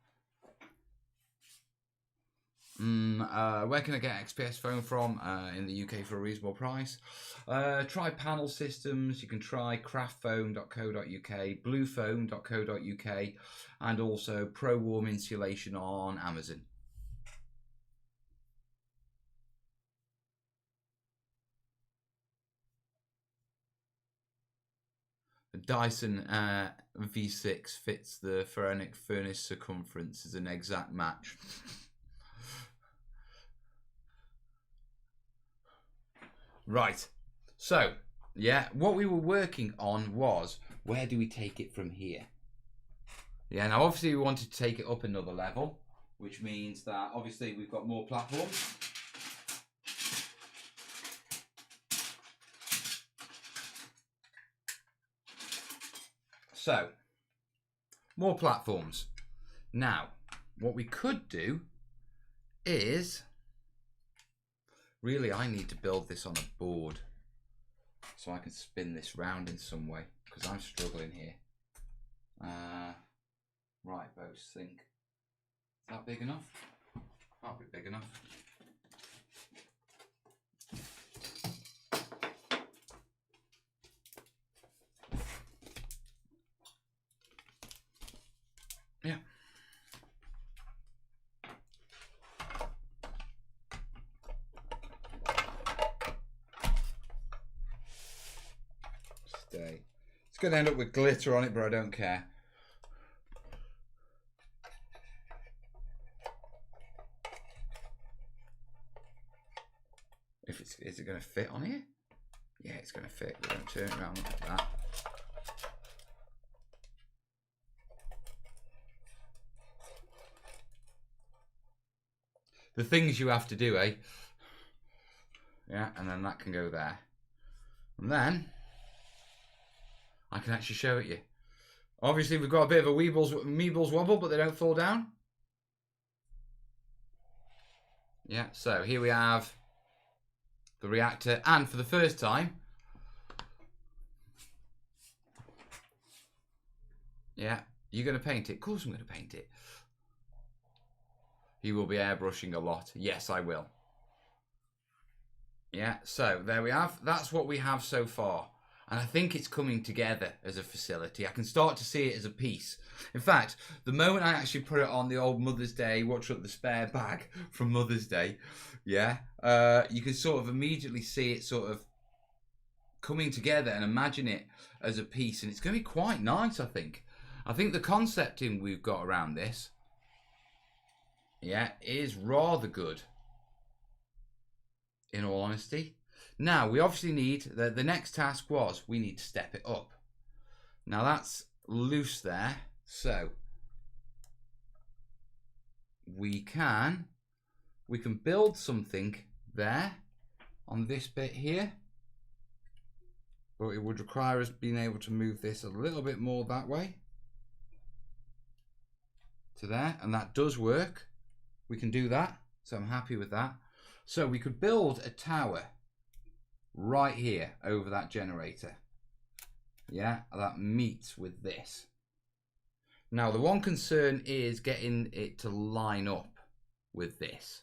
Where can I get XPS foam from? In the UK for a reasonable price. Try Panel Systems. You can try craftfoam.co.uk, bluefoam.co.uk, and also Pro Warm Insulation on Amazon. The Dyson V6 fits the Terrainiacs furnace circumference as an exact match. Right, so yeah, what we were working on was, where do we take it from here? Yeah, now obviously we wanted to take it up another level, which means that obviously we've got more platforms. So, more platforms. Now, what we could do is, really I need to build this on a board so I can spin this round in some way, because I'm struggling here. Right, both think. Is that big enough? Can't be big enough. Yeah. Stay. It's going to end up with glitter on it, but I don't care. Is it going to fit on here? Yeah, it's going to fit. We're going to turn it around like that. The things you have to do, eh? Yeah, and then that can go there. And then I can actually show it you. Obviously, we've got a bit of a Meebles wobble, but they don't fall down. Yeah, so here we have the reactor, and for the first time, yeah, you're going to paint it. Of course I'm going to paint it. You will be airbrushing a lot. Yes, I will. Yeah, so there we have. That's what we have so far. And I think it's coming together as a facility. I can start to see it as a piece. In fact, the moment I actually put it on the old Mother's Day, watch up the spare bag from Mother's Day, yeah, you can sort of immediately see it sort of coming together and imagine it as a piece. And it's going to be quite nice, I think. I think the concepting we've got around this, yeah, is rather good, in all honesty. Now, we obviously need, the next task was, we need to step it up. Now, that's loose there, so we can build something there on this bit here, but it would require us being able to move this a little bit more that way to there, and that does work. We can do that, so I'm happy with that. So we could build a tower right here over that generator. Yeah, that meets with this. Now, the one concern is getting it to line up with this.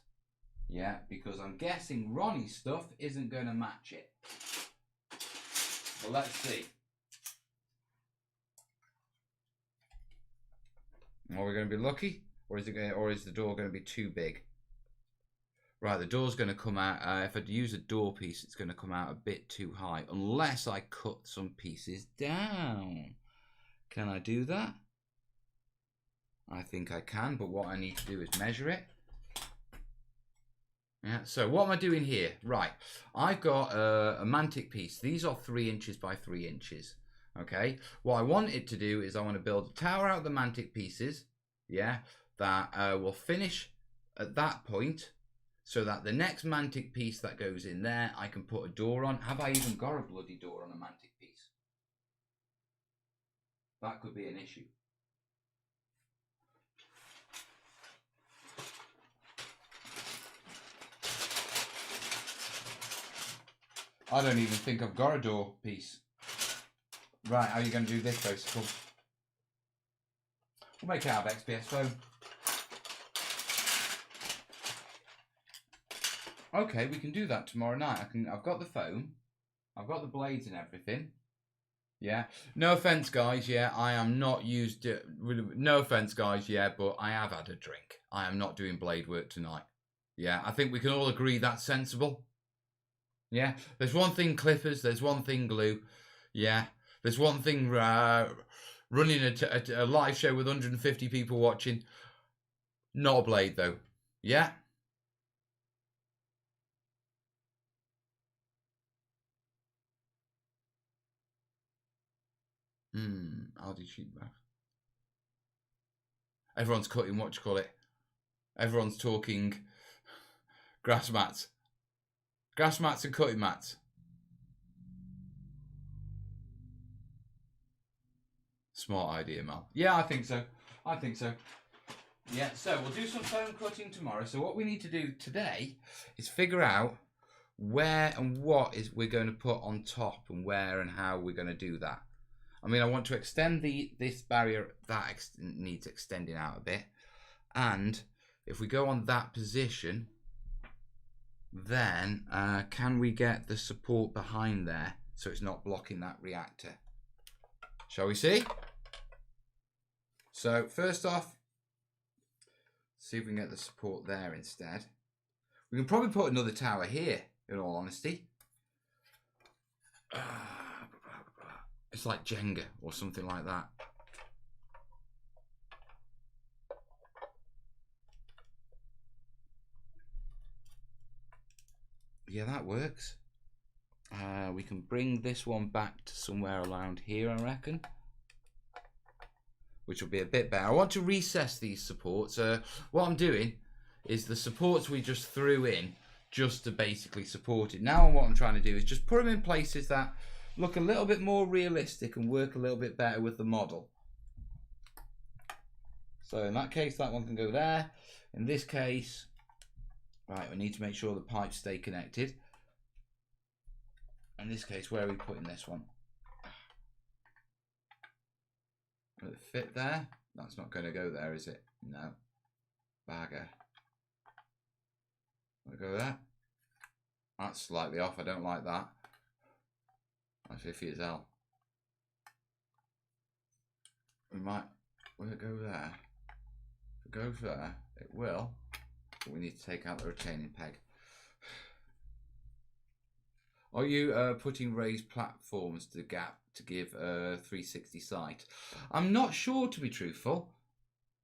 Yeah, because I'm guessing Ronnie's stuff isn't going to match it. But let's see. Are we going to be lucky? Or is the door going to be too big? Right, the door's going to come out, if I use a door piece, it's going to come out a bit too high, unless I cut some pieces down. Can I do that? I think I can, but what I need to do is measure it. Yeah, so what am I doing here? Right, I've got a mantic piece. These are 3 inches by 3 inches. Okay, what I want it to do is I want to build a tower out of the mantic pieces, yeah, that will finish at that point, so that the next mantic piece that goes in there, I can put a door on. Have I even got a bloody door on a mantic piece? That could be an issue. I don't even think I've got a door piece. Right, how are you going to do this, basically? We'll make it out of XPS foam. Okay, we can do that tomorrow night. I've got the foam. I've got the blades and everything. Yeah. No offense, guys. Yeah, I am not used to... No offense, guys. Yeah, but I have had a drink. I am not doing blade work tonight. Yeah, I think we can all agree that's sensible. Yeah. There's one thing clippers. There's one thing glue. Yeah. There's one thing running a live show with 150 people watching. Not a blade, though. Yeah. I'll do sheet back. Everyone's cutting, what do you call it? Everyone's talking grass mats. Grass mats and cutting mats. Smart idea, Mal. Yeah, I think so. I think so. Yeah, so we'll do some foam cutting tomorrow. So what we need to do today is figure out where and what is we're going to put on top and where and how we're going to do that. I mean, I want to extend this barrier, that needs extending out a bit. And if we go on that position, then can we get the support behind there so it's not blocking that reactor? Shall we see? So first off, see if we can get the support there instead. We can probably put another tower here, in all honesty. It's like Jenga or something like that. Yeah, that works. We can bring this one back to somewhere around here, I reckon. Which will be a bit better. I want to recess these supports. What I'm doing is the supports we just threw in just to basically support it. Now what I'm trying to do is just put them in places that look a little bit more realistic and work a little bit better with the model. So in that case, that one can go there. In this case, right, we need to make sure the pipes stay connected. In this case, where are we putting this one? Will it fit there? That's not going to go there, is it? No. Bagger. Will it go there? That's slightly off. I don't like that. That's iffy as hell. We might. Will it go there? If it goes there, it will. But we need to take out the retaining peg. Are you putting raised platforms to the gap to give a 360 sight? I'm not sure, to be truthful.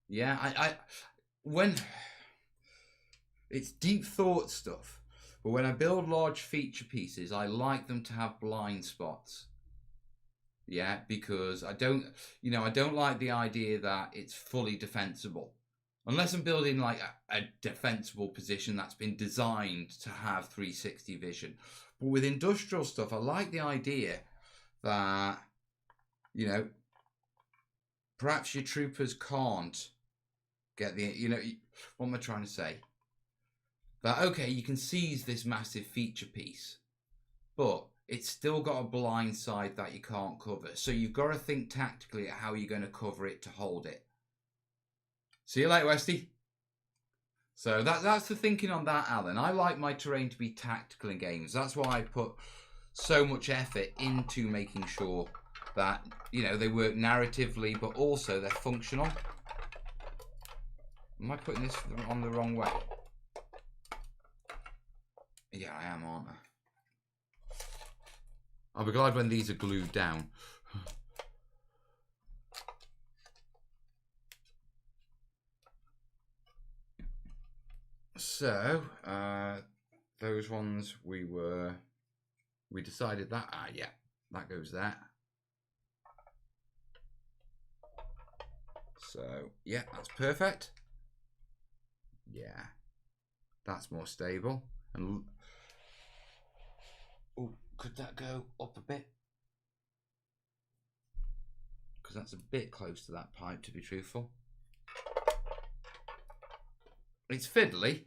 Yeah, when it's deep thought stuff, but when I build large feature pieces, I like them to have blind spots. Yeah, because I don't like the idea that it's fully defensible. Unless I'm building like a defensible position that's been designed to have 360 vision. But with industrial stuff, I like the idea that, you know, perhaps your troopers can't get the, you know, what am I trying to say? That, okay, you can seize this massive feature piece, but it's still got a blind side that you can't cover. So you've got to think tactically at how you're going to cover it to hold it. See you later, Westy. So that's the thinking on that, Alan. I like my terrain to be tactical in games. That's why I put so much effort into making sure that, you know, they work narratively, but also they're functional. Am I putting this on the wrong way? Yeah, I am, aren't I? I'll be glad when these are glued down. So, those ones we decided that, yeah, that goes there. So, yeah, that's perfect. Yeah, that's more stable. And oh, could that go up a bit? Because that's a bit close to that pipe, to be truthful. It's fiddly,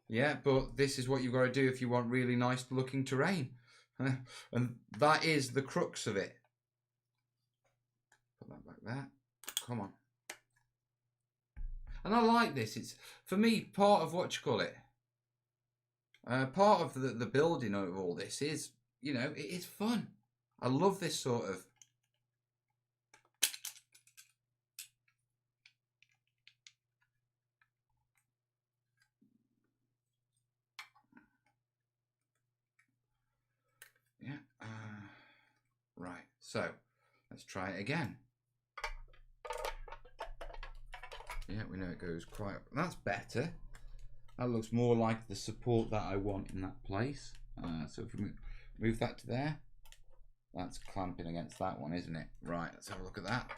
yeah, but this is what you've got to do if you want really nice looking terrain. And that is the crux of it. Put that back there. Come on. And I like this. It's, for me, part of what you call it. Part of the building of all this is, you know, it is fun. I love this sort of. Yeah. Right. So let's try it again. Yeah, we know it goes quite. That's better. That looks more like the support that I want in that place. So if we move that to there, that's clamping against that one, isn't it? Right, let's have a look at that.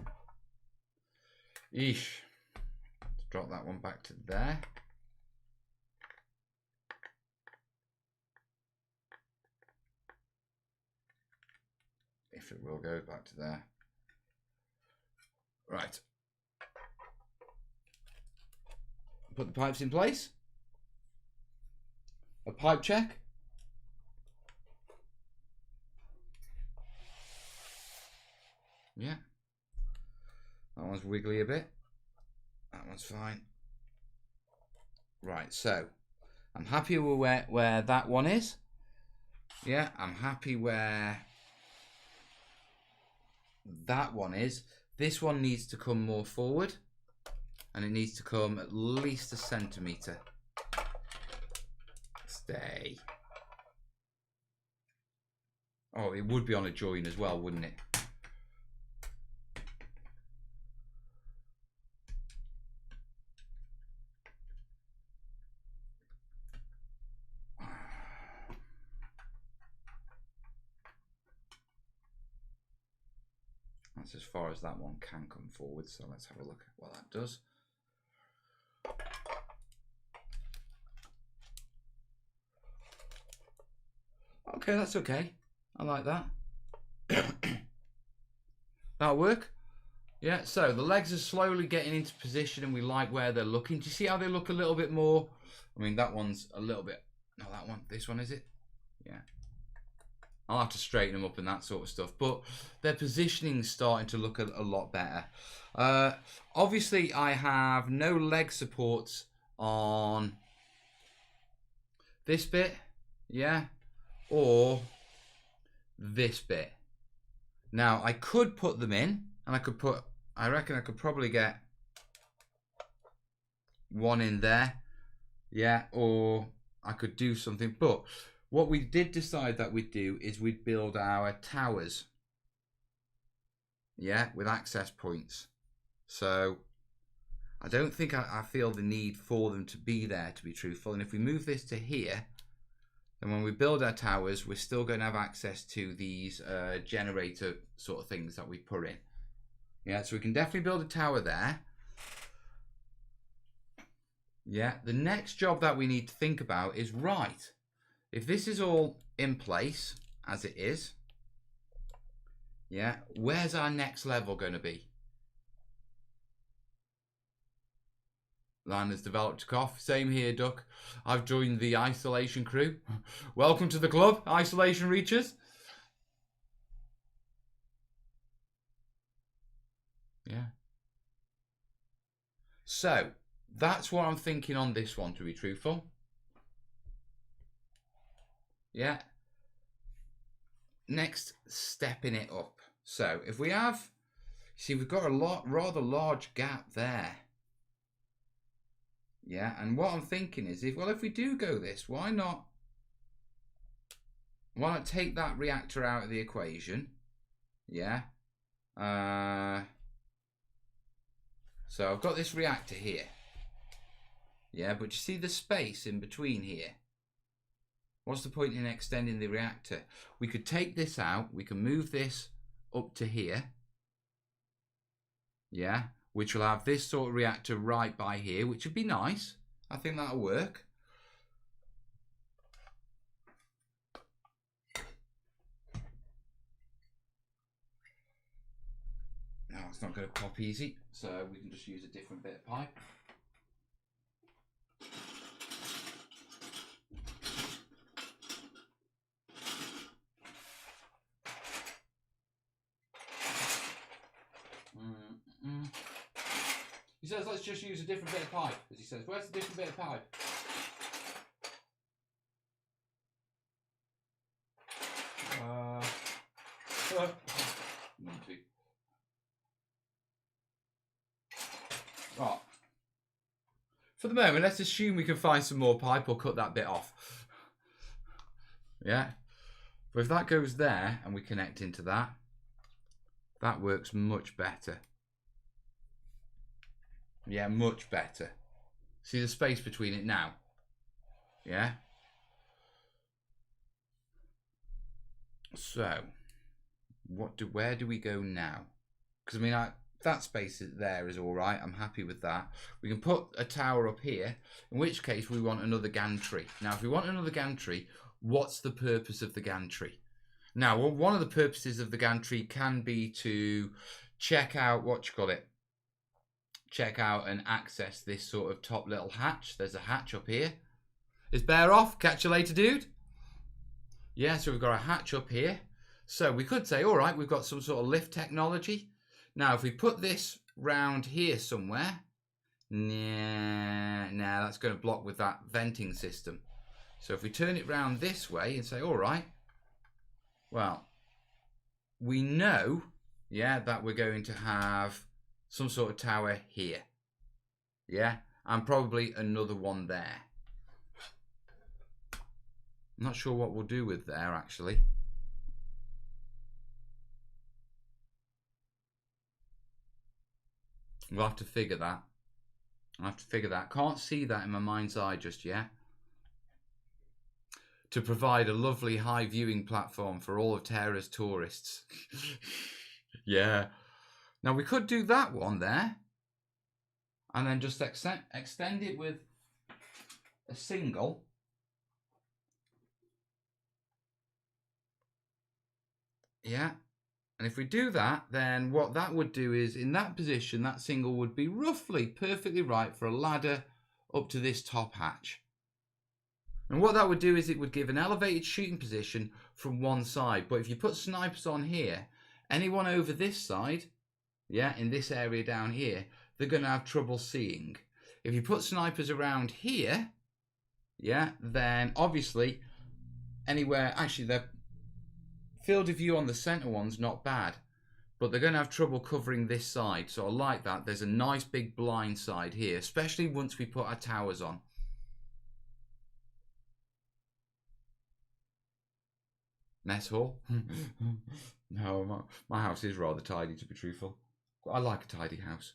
Eesh. drop that one back to there. If it will go back to there. Right. Put the pipes in place. A pipe check. Yeah. That one's wiggly a bit. That one's fine. Right, so I'm happy with where that one is. Yeah, I'm happy where that one is. This one needs to come more forward, and it needs to come at least 1 centimetre. Stay. Oh, it would be on a join as well, wouldn't it? That's as far as that one can come forward, so let's have a look at what that does. Okay, that's okay. I like that. That'll work. Yeah, so the legs are slowly getting into position and we like where they're looking. Do you see how they look a little bit more? I mean, that one's a little bit... No, that one. This one, is it? Yeah. I'll have to straighten them up and that sort of stuff. But their positioning's starting to look a lot better. Obviously, I have no leg supports on this bit. Yeah. Or this bit. Now, I could put them in. And I could put, I reckon I could probably get one in there. Yeah, or I could do something. But what we did decide that we'd do is we'd build our towers. Yeah, with access points. So I don't think I feel the need for them to be there, to be truthful. And if we move this to here, then when we build our towers, we're still going to have access to these generator sort of things that we put in. Yeah, so we can definitely build a tower there. Yeah, the next job that we need to think about is, right, if this is all in place, as it is, yeah, where's our next level going to be? Lan has developed a cough. Same here, Duck. I've joined the isolation crew. Welcome to the club, isolation reachers. Yeah. So, that's what I'm thinking on this one, to be truthful. Yeah. Next, stepping it up. So, if we have... See, we've got a rather large gap there. Yeah, and what I'm thinking is, if we do go this, why not take that reactor out of the equation? Yeah. So I've got this reactor here. Yeah, but you see the space in between here? What's the point in extending the reactor? We could take this out. We can move this up to here. Yeah, which will have this sort of reactor right by here, which would be nice. I think that'll work. No, it's not going to pop easy, so we can just use a different bit of pipe. He says, let's just use a different bit of pipe. As he says, where's the different bit of pipe? Right. For the moment, let's assume we can find some more pipe or cut that bit off. Yeah. But if that goes there and we connect into that, that works much better. Yeah, much better. See the space between it now? Yeah. So, where do we go now? Because I mean, that space there is all right. I'm happy with that. We can put a tower up here, in which case we want another gantry. Now, if we want another gantry, what's the purpose of the gantry? Now, well, one of the purposes of the gantry can be to check out, check out and access this sort of top little hatch. There's a hatch up here. Is Bear off? Catch you later, dude. Yeah, so we've got a hatch up here. So we could say, all right, we've got some sort of lift technology. Now, if we put this round here somewhere, nah, that's going to block with that venting system. So if we turn it round this way and say, all right, well, we know, yeah, that we're going to have some sort of tower here. Yeah, and probably another one there. I'm not sure what we'll do with there, actually. We'll have to figure that. I'll have to figure that. Can't see that in my mind's eye just yet. To provide a lovely high viewing platform for all of Terra's tourists. Yeah. Now we could do that one there. And then just extend it with a single. Yeah. And if we do that, then what that would do is, in that position, that single would be roughly perfectly right for a ladder up to this top hatch. And what that would do is it would give an elevated shooting position from one side. But if you put snipers on here, anyone over this side, yeah, in this area down here, they're going to have trouble seeing. If you put snipers around here, yeah, then obviously anywhere, actually the field of view on the center one's not bad, but they're going to have trouble covering this side. So I like that. There's a nice big blind side here, especially once we put our towers on. Mess hall? No, my house is rather tidy, to be truthful. I like a tidy house.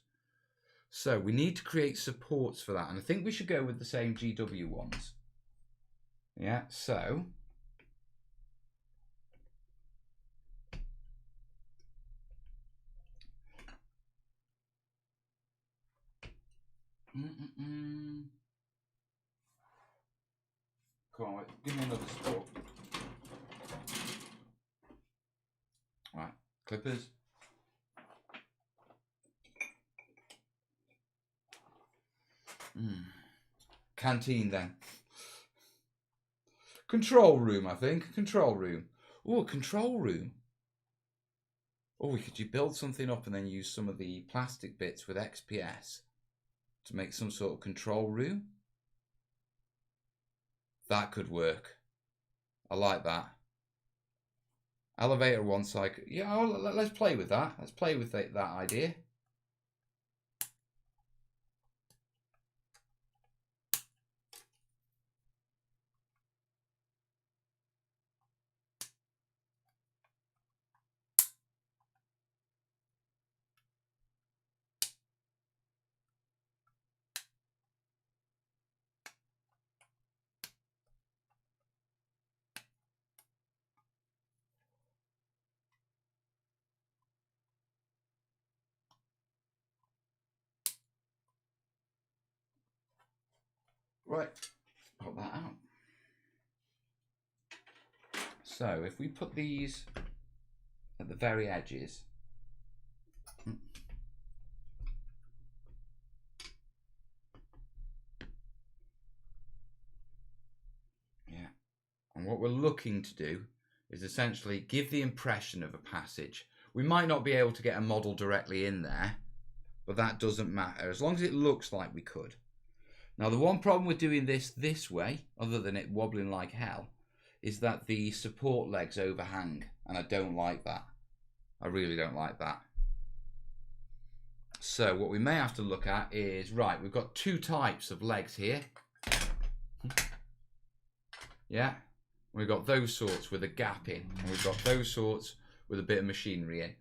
So we need to create supports for that, and I think we should go with the same GW ones. Yeah, so come on, wait. Give me another support. Right, clippers. Canteen then. Control room, I think. Control room. Oh, control room. Oh, could you build something up and then use some of the plastic bits with XPS to make some sort of control room? That could work. I like that. Elevator one side. Yeah, let's play with that. Let's play with that idea. Right, put that out. So if we put these at the very edges, yeah, and what we're looking to do is essentially give the impression of a passage. We might not be able to get a model directly in there, but that doesn't matter as long as it looks like we could. Now the one problem with doing this way, other than it wobbling like hell, is that the support legs overhang, and I don't like that. I really don't like that. So what we may have to look at is, right, we've got two types of legs here. Yeah, we've got those sorts with a gap in, and we've got those sorts with a bit of machinery in.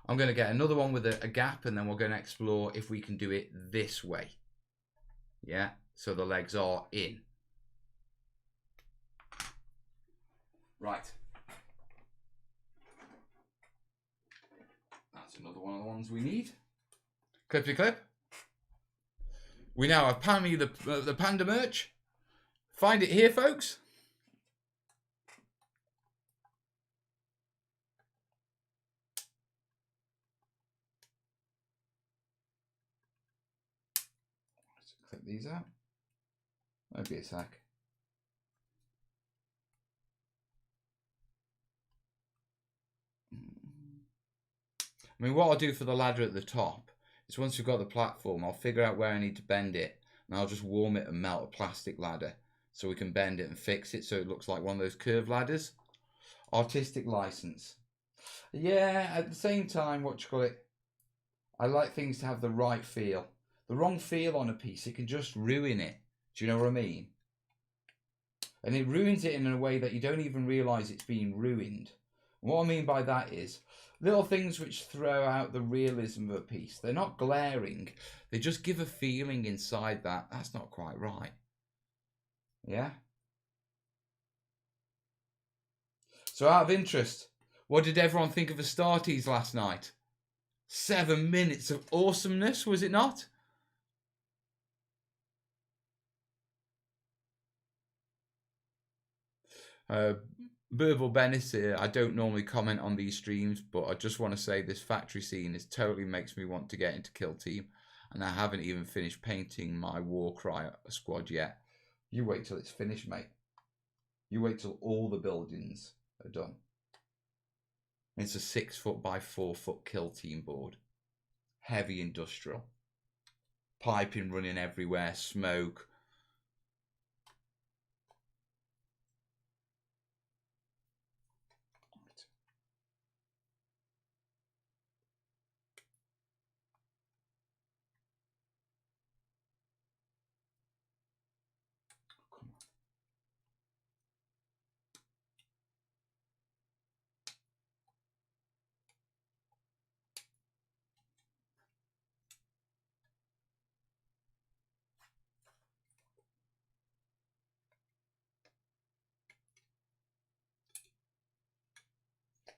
I'm going to get another one with a gap, and then we're going to explore if we can do it this way. Yeah, so the legs are in. Right. That's another one of the ones we need. Clippy clip. We now have Pammy the Panda merch. Find it here, folks. Let's clip these out. Won't be a sec. I mean, what I'll do for the ladder at the top is once we've got the platform, I'll figure out where I need to bend it, and I'll just warm it and melt a plastic ladder so we can bend it and fix it so it looks like one of those curved ladders. Artistic license. Yeah, at the same time, what you call it, I like things to have the right feel. The wrong feel on a piece, it can just ruin it. Do you know what I mean? And it ruins it in a way that you don't even realise it's being ruined. And what I mean by that is little things which throw out the realism of a piece. They're not glaring. They just give a feeling inside that that's not quite right. Yeah? So out of interest, what did everyone think of Astartes last night? 7 minutes of awesomeness, was it not? Burble Bennis here. I don't normally comment on these streams, but I just want to say this factory scene is totally makes me want to get into Kill Team, and I haven't even finished painting my Warcry squad yet. You wait till it's finished, mate. You wait till all the buildings are done. It's a 6 foot by 4 foot Kill Team board. Heavy industrial. Piping running everywhere, smoke.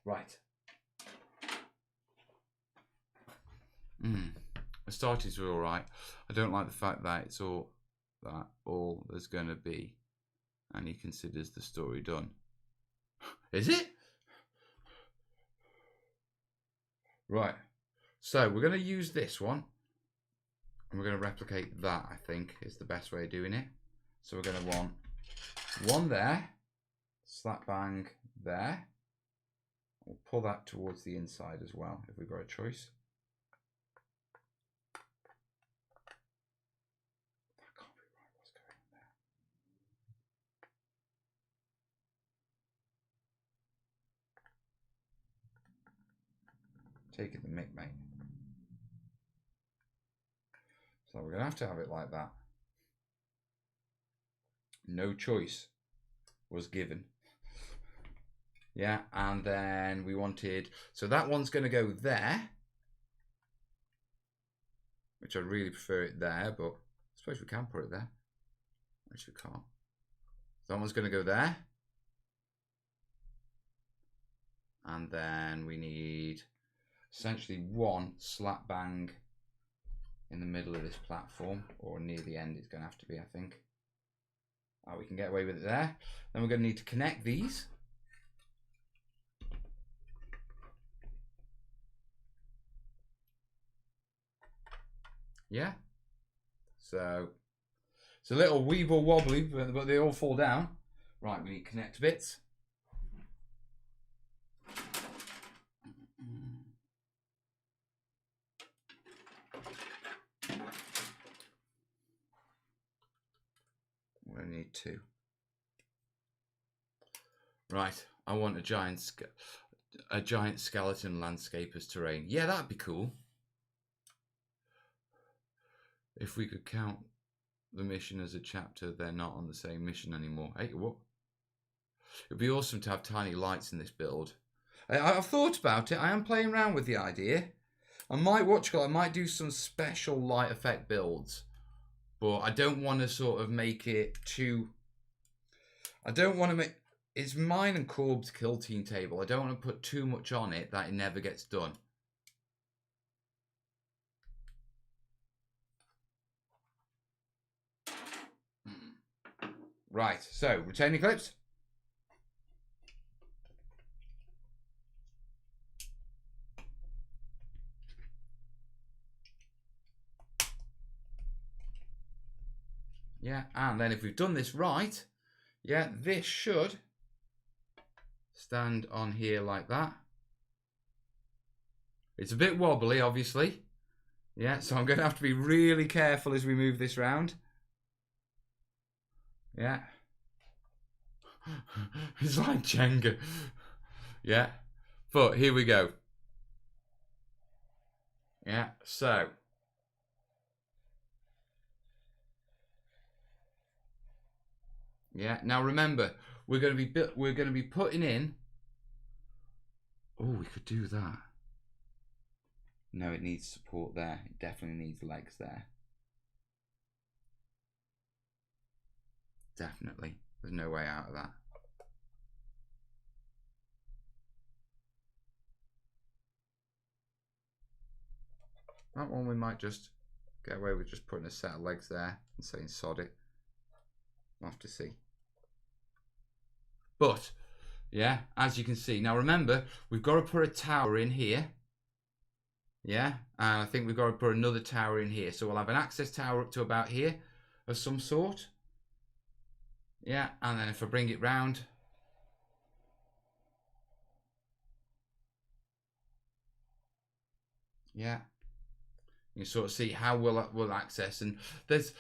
Right. Astartes were alright. I don't like the fact that it's all there's going to be, and he considers the story done. Is it? Right. So we're going to use this one, and we're going to replicate that. I think is the best way of doing it. So we're going to want one there, slap bang there. We'll pull that towards the inside as well if we've got a choice. That can't be right. What's going on there? Taking the mick, mate. So we're going to have it like that. No choice was given. Yeah, and then we wanted, so that one's going to go there, which I really prefer it there, but I suppose we can put it there. Actually, we can't. That one's going to go there. And then we need essentially one slap bang in the middle of this platform, or near the end it's going to have to be, I think. Oh, we can get away with it there. Then we're going to need to connect these. Yeah, so it's a little weeble wobbly, but they all fall down. Right, we need connect bits. We only need 2. Right, I want a giant skeleton landscape as terrain. Yeah, that'd be cool. If we could count the mission as a chapter, they're not on the same mission anymore. Hey, what? It'd be awesome to have tiny lights in this build. I've thought about it. I am playing around with the idea. I might do some special light effect builds, but I don't want to sort of make it too. I don't want to make. It's mine and Corb's kill team table. I don't want to put too much on it that it never gets done. Right, so retaining clips. Yeah, and then if we've done this right, yeah, this should stand on here like that. It's a bit wobbly, obviously. Yeah, so I'm going to have to be really careful as we move this round. Yeah. It's like Jenga. Yeah. But here we go. Yeah, so. Yeah, now remember, we're going to be putting in. Oh, we could do that. No, it needs support there. It definitely needs legs there. Definitely. There's no way out of that. That one we might just get away with just putting a set of legs there and saying sod it. We'll have to see. But, yeah, as you can see. Now remember, we've got to put a tower in here. Yeah, and I think we've got to put another tower in here. So we'll have an access tower up to about here of some sort. Yeah, and then if I bring it round. Yeah. You sort of see how we'll access, and there's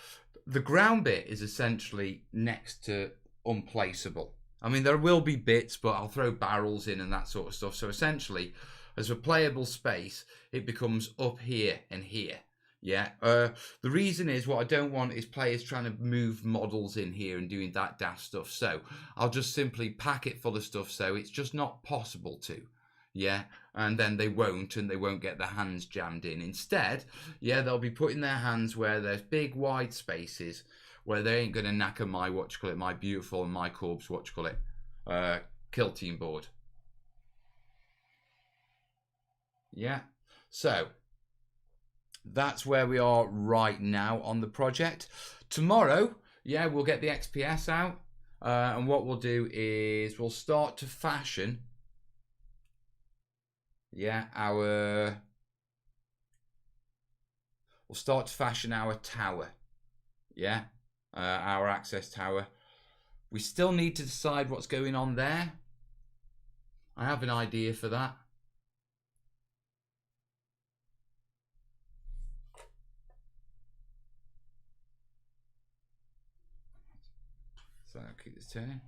the ground bit is essentially next to unplaceable. I mean, there will be bits, but I'll throw barrels in and that sort of stuff. So essentially, as a playable space, it becomes up here and here. Yeah. The reason is what I don't want is players trying to move models in here and doing that daft stuff. So I'll just simply pack it full of stuff so it's just not possible to. Yeah, and then they won't get their hands jammed in. Instead, yeah, they'll be putting their hands where there's big wide spaces where they ain't gonna knacker my my beautiful and my corpse kill team board. Yeah, so that's where we are right now on the project. Tomorrow, yeah, we'll get the XPS out, and what we'll do is we'll start to fashion. Yeah, we'll start to fashion our tower. Yeah, our access tower. We still need to decide what's going on there. I have an idea for that. So I'll keep this turning.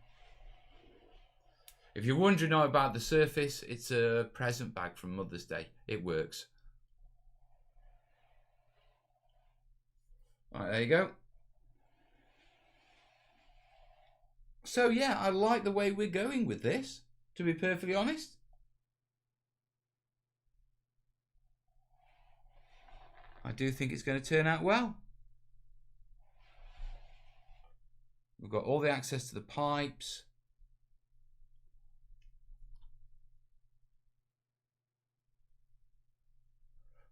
If you're wondering about the surface, it's a present bag from Mother's Day. It works. All right, there you go. So yeah, I like the way we're going with this, to be perfectly honest. I do think it's going to turn out well. We've got all the access to the pipes.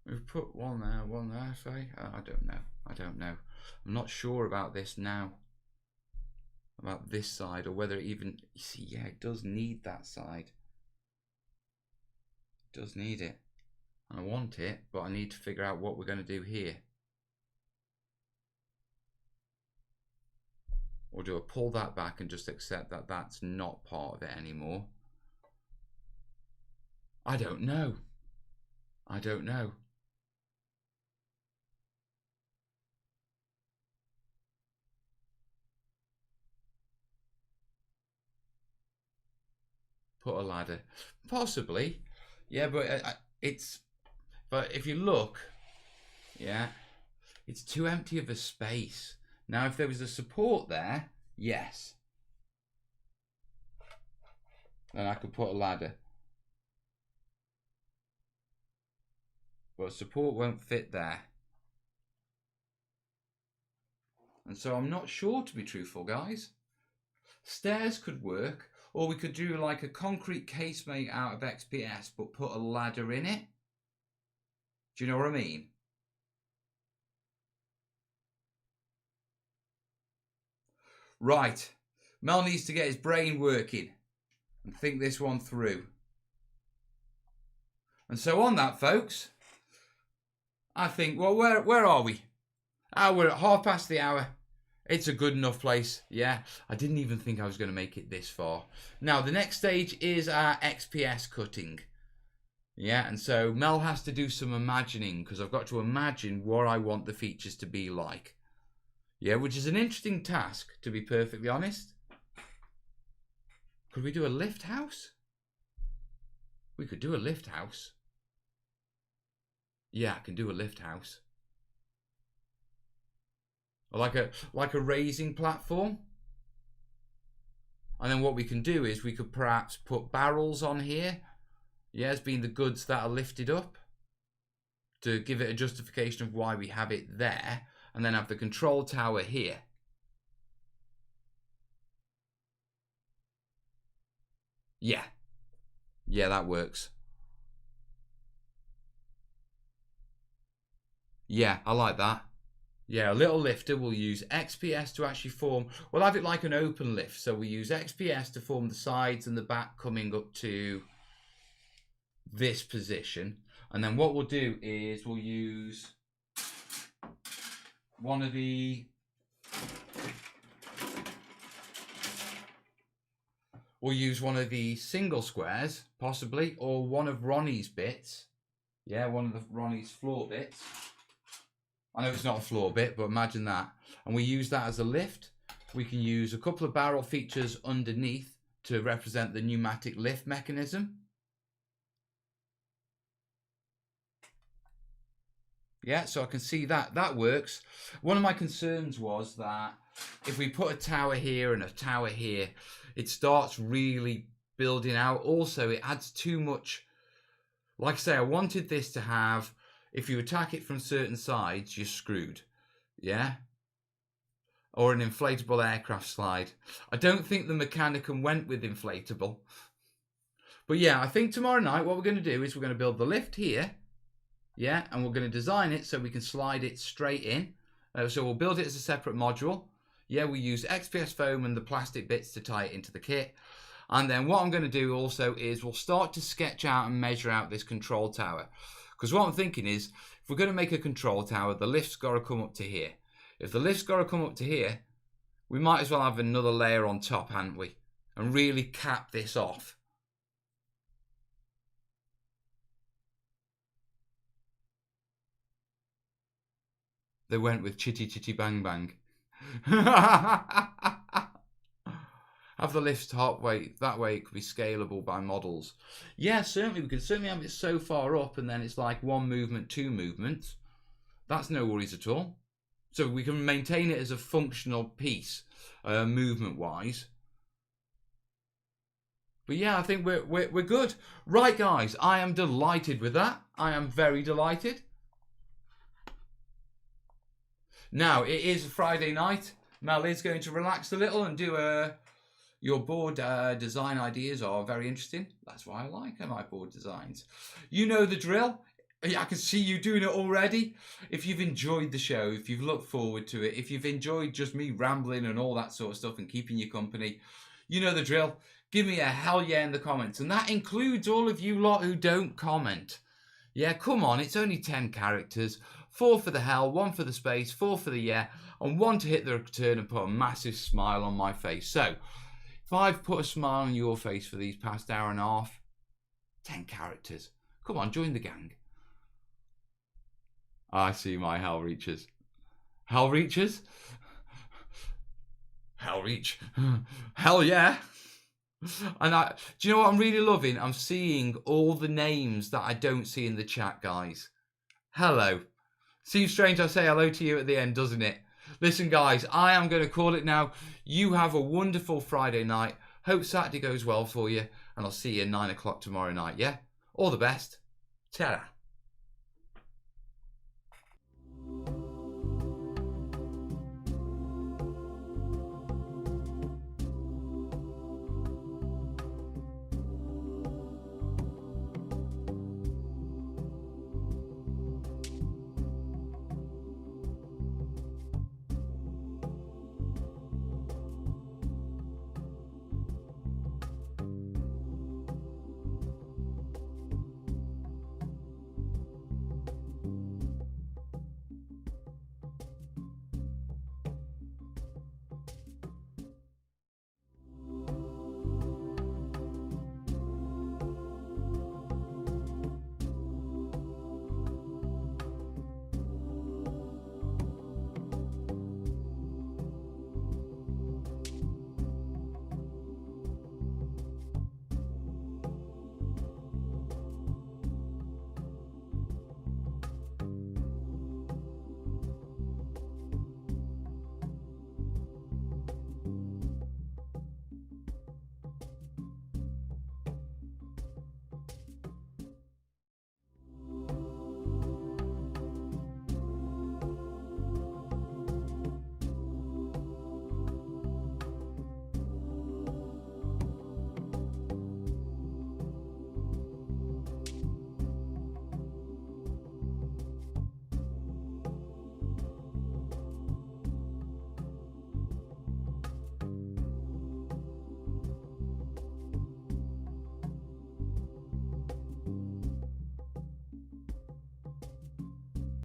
We've put one there, say. I don't know. I'm not sure about this now. About this side, or whether it even, you see, yeah, it does need that side. It does need it. I want it, but I need to figure out what we're going to do here. Or do I pull that back and just accept that that's not part of it anymore? I don't know. I don't know. Put a ladder. Possibly. Yeah, but but if you look, yeah, it's too empty of a space. Now, if there was a support there, yes. Then I could put a ladder. But support won't fit there. And so I'm not sure, to be truthful, guys. Stairs could work, or we could do like a concrete casemate out of XPS, but put a ladder in it. Do you know what I mean? Right, Mel needs to get his brain working and think this one through. And so on that, folks, I think, well, where are we? We're at 1/2 the hour. It's a good enough place. Yeah, I didn't even think I was going to make it this far. Now, the next stage is our XPS cutting. Yeah, and so Mel has to do some imagining, because I've got to imagine what I want the features to be like. Yeah, which is an interesting task, to be perfectly honest. Could we do a lift house? We could do a lift house. Yeah, I can do a lift house. Or like a raising platform. And then what we can do is we could perhaps put barrels on here. Yeah, as being the goods that are lifted up, to give it a justification of why we have it there. And then have the control tower here. Yeah. Yeah, that works. Yeah, I like that. Yeah, a little lifter. We'll use XPS to actually form. We'll have it like an open lift. So we use XPS to form the sides and the back coming up to this position. And then what we'll do is we'll use one of the... We'll use one of the single squares, possibly, or one of Ronnie's bits. Yeah, one of Ronnie's floor bits. I know it's not a floor bit, but imagine that. And we use that as a lift. We can use a couple of barrel features underneath to represent the pneumatic lift mechanism. Yeah, so I can see that. That works. One of my concerns was that if we put a tower here and a tower here, it starts really building out. Also, it adds too much. Like I say, I wanted this to have... If you attack it from certain sides, you're screwed. Yeah? Or an inflatable aircraft slide. I don't think the Mechanicum went with inflatable. But yeah, I think tomorrow night what we're going to do is we're going to build the lift here. Yeah? And we're going to design it so we can slide it straight in. So we'll build it as a separate module. Yeah, we use XPS foam and the plastic bits to tie it into the kit. And then what I'm going to do also is we'll start to sketch out and measure out this control tower. Because what I'm thinking is, if we're going to make a control tower, the lift's got to come up to here. If the lift's got to come up to here, we might as well have another layer on top, hadn't we? And really cap this off. They went with chitty chitty bang bang. Have the lift top weight, that way it could be scalable by models. Yeah, certainly, we could certainly have it so far up and then it's like one movement, two movements. That's no worries at all. So we can maintain it as a functional piece, movement-wise. But yeah, I think we're good. Right, guys, I am delighted with that. I am very delighted. Now, it is a Friday night. Mel is going to relax a little and do your board design ideas are very interesting. That's why I like my board designs. You know the drill. I can see you doing it already. If you've enjoyed the show, if you've looked forward to it, if you've enjoyed just me rambling and all that sort of stuff and keeping you company, you know the drill. Give me a hell yeah in the comments. And that includes all of you lot who don't comment. Yeah, come on, it's only 10 characters. 4 for the hell, 1 for the space, 4 for the yeah, and 1 to hit the return and put a massive smile on my face. So, if I've put a smile on your face for these past hour and a half, 10 characters. Come on, join the gang. I see my hell reaches. Hell reaches? Hell reach. Hell yeah. And do you know what I'm really loving? I'm seeing all the names that I don't see in the chat, guys. Hello. Seems strange I say hello to you at the end, doesn't it? Listen, guys, I am going to call it now. You have a wonderful Friday night. Hope Saturday goes well for you. And I'll see you at 9 o'clock tomorrow night, yeah? All the best. Ta-ra.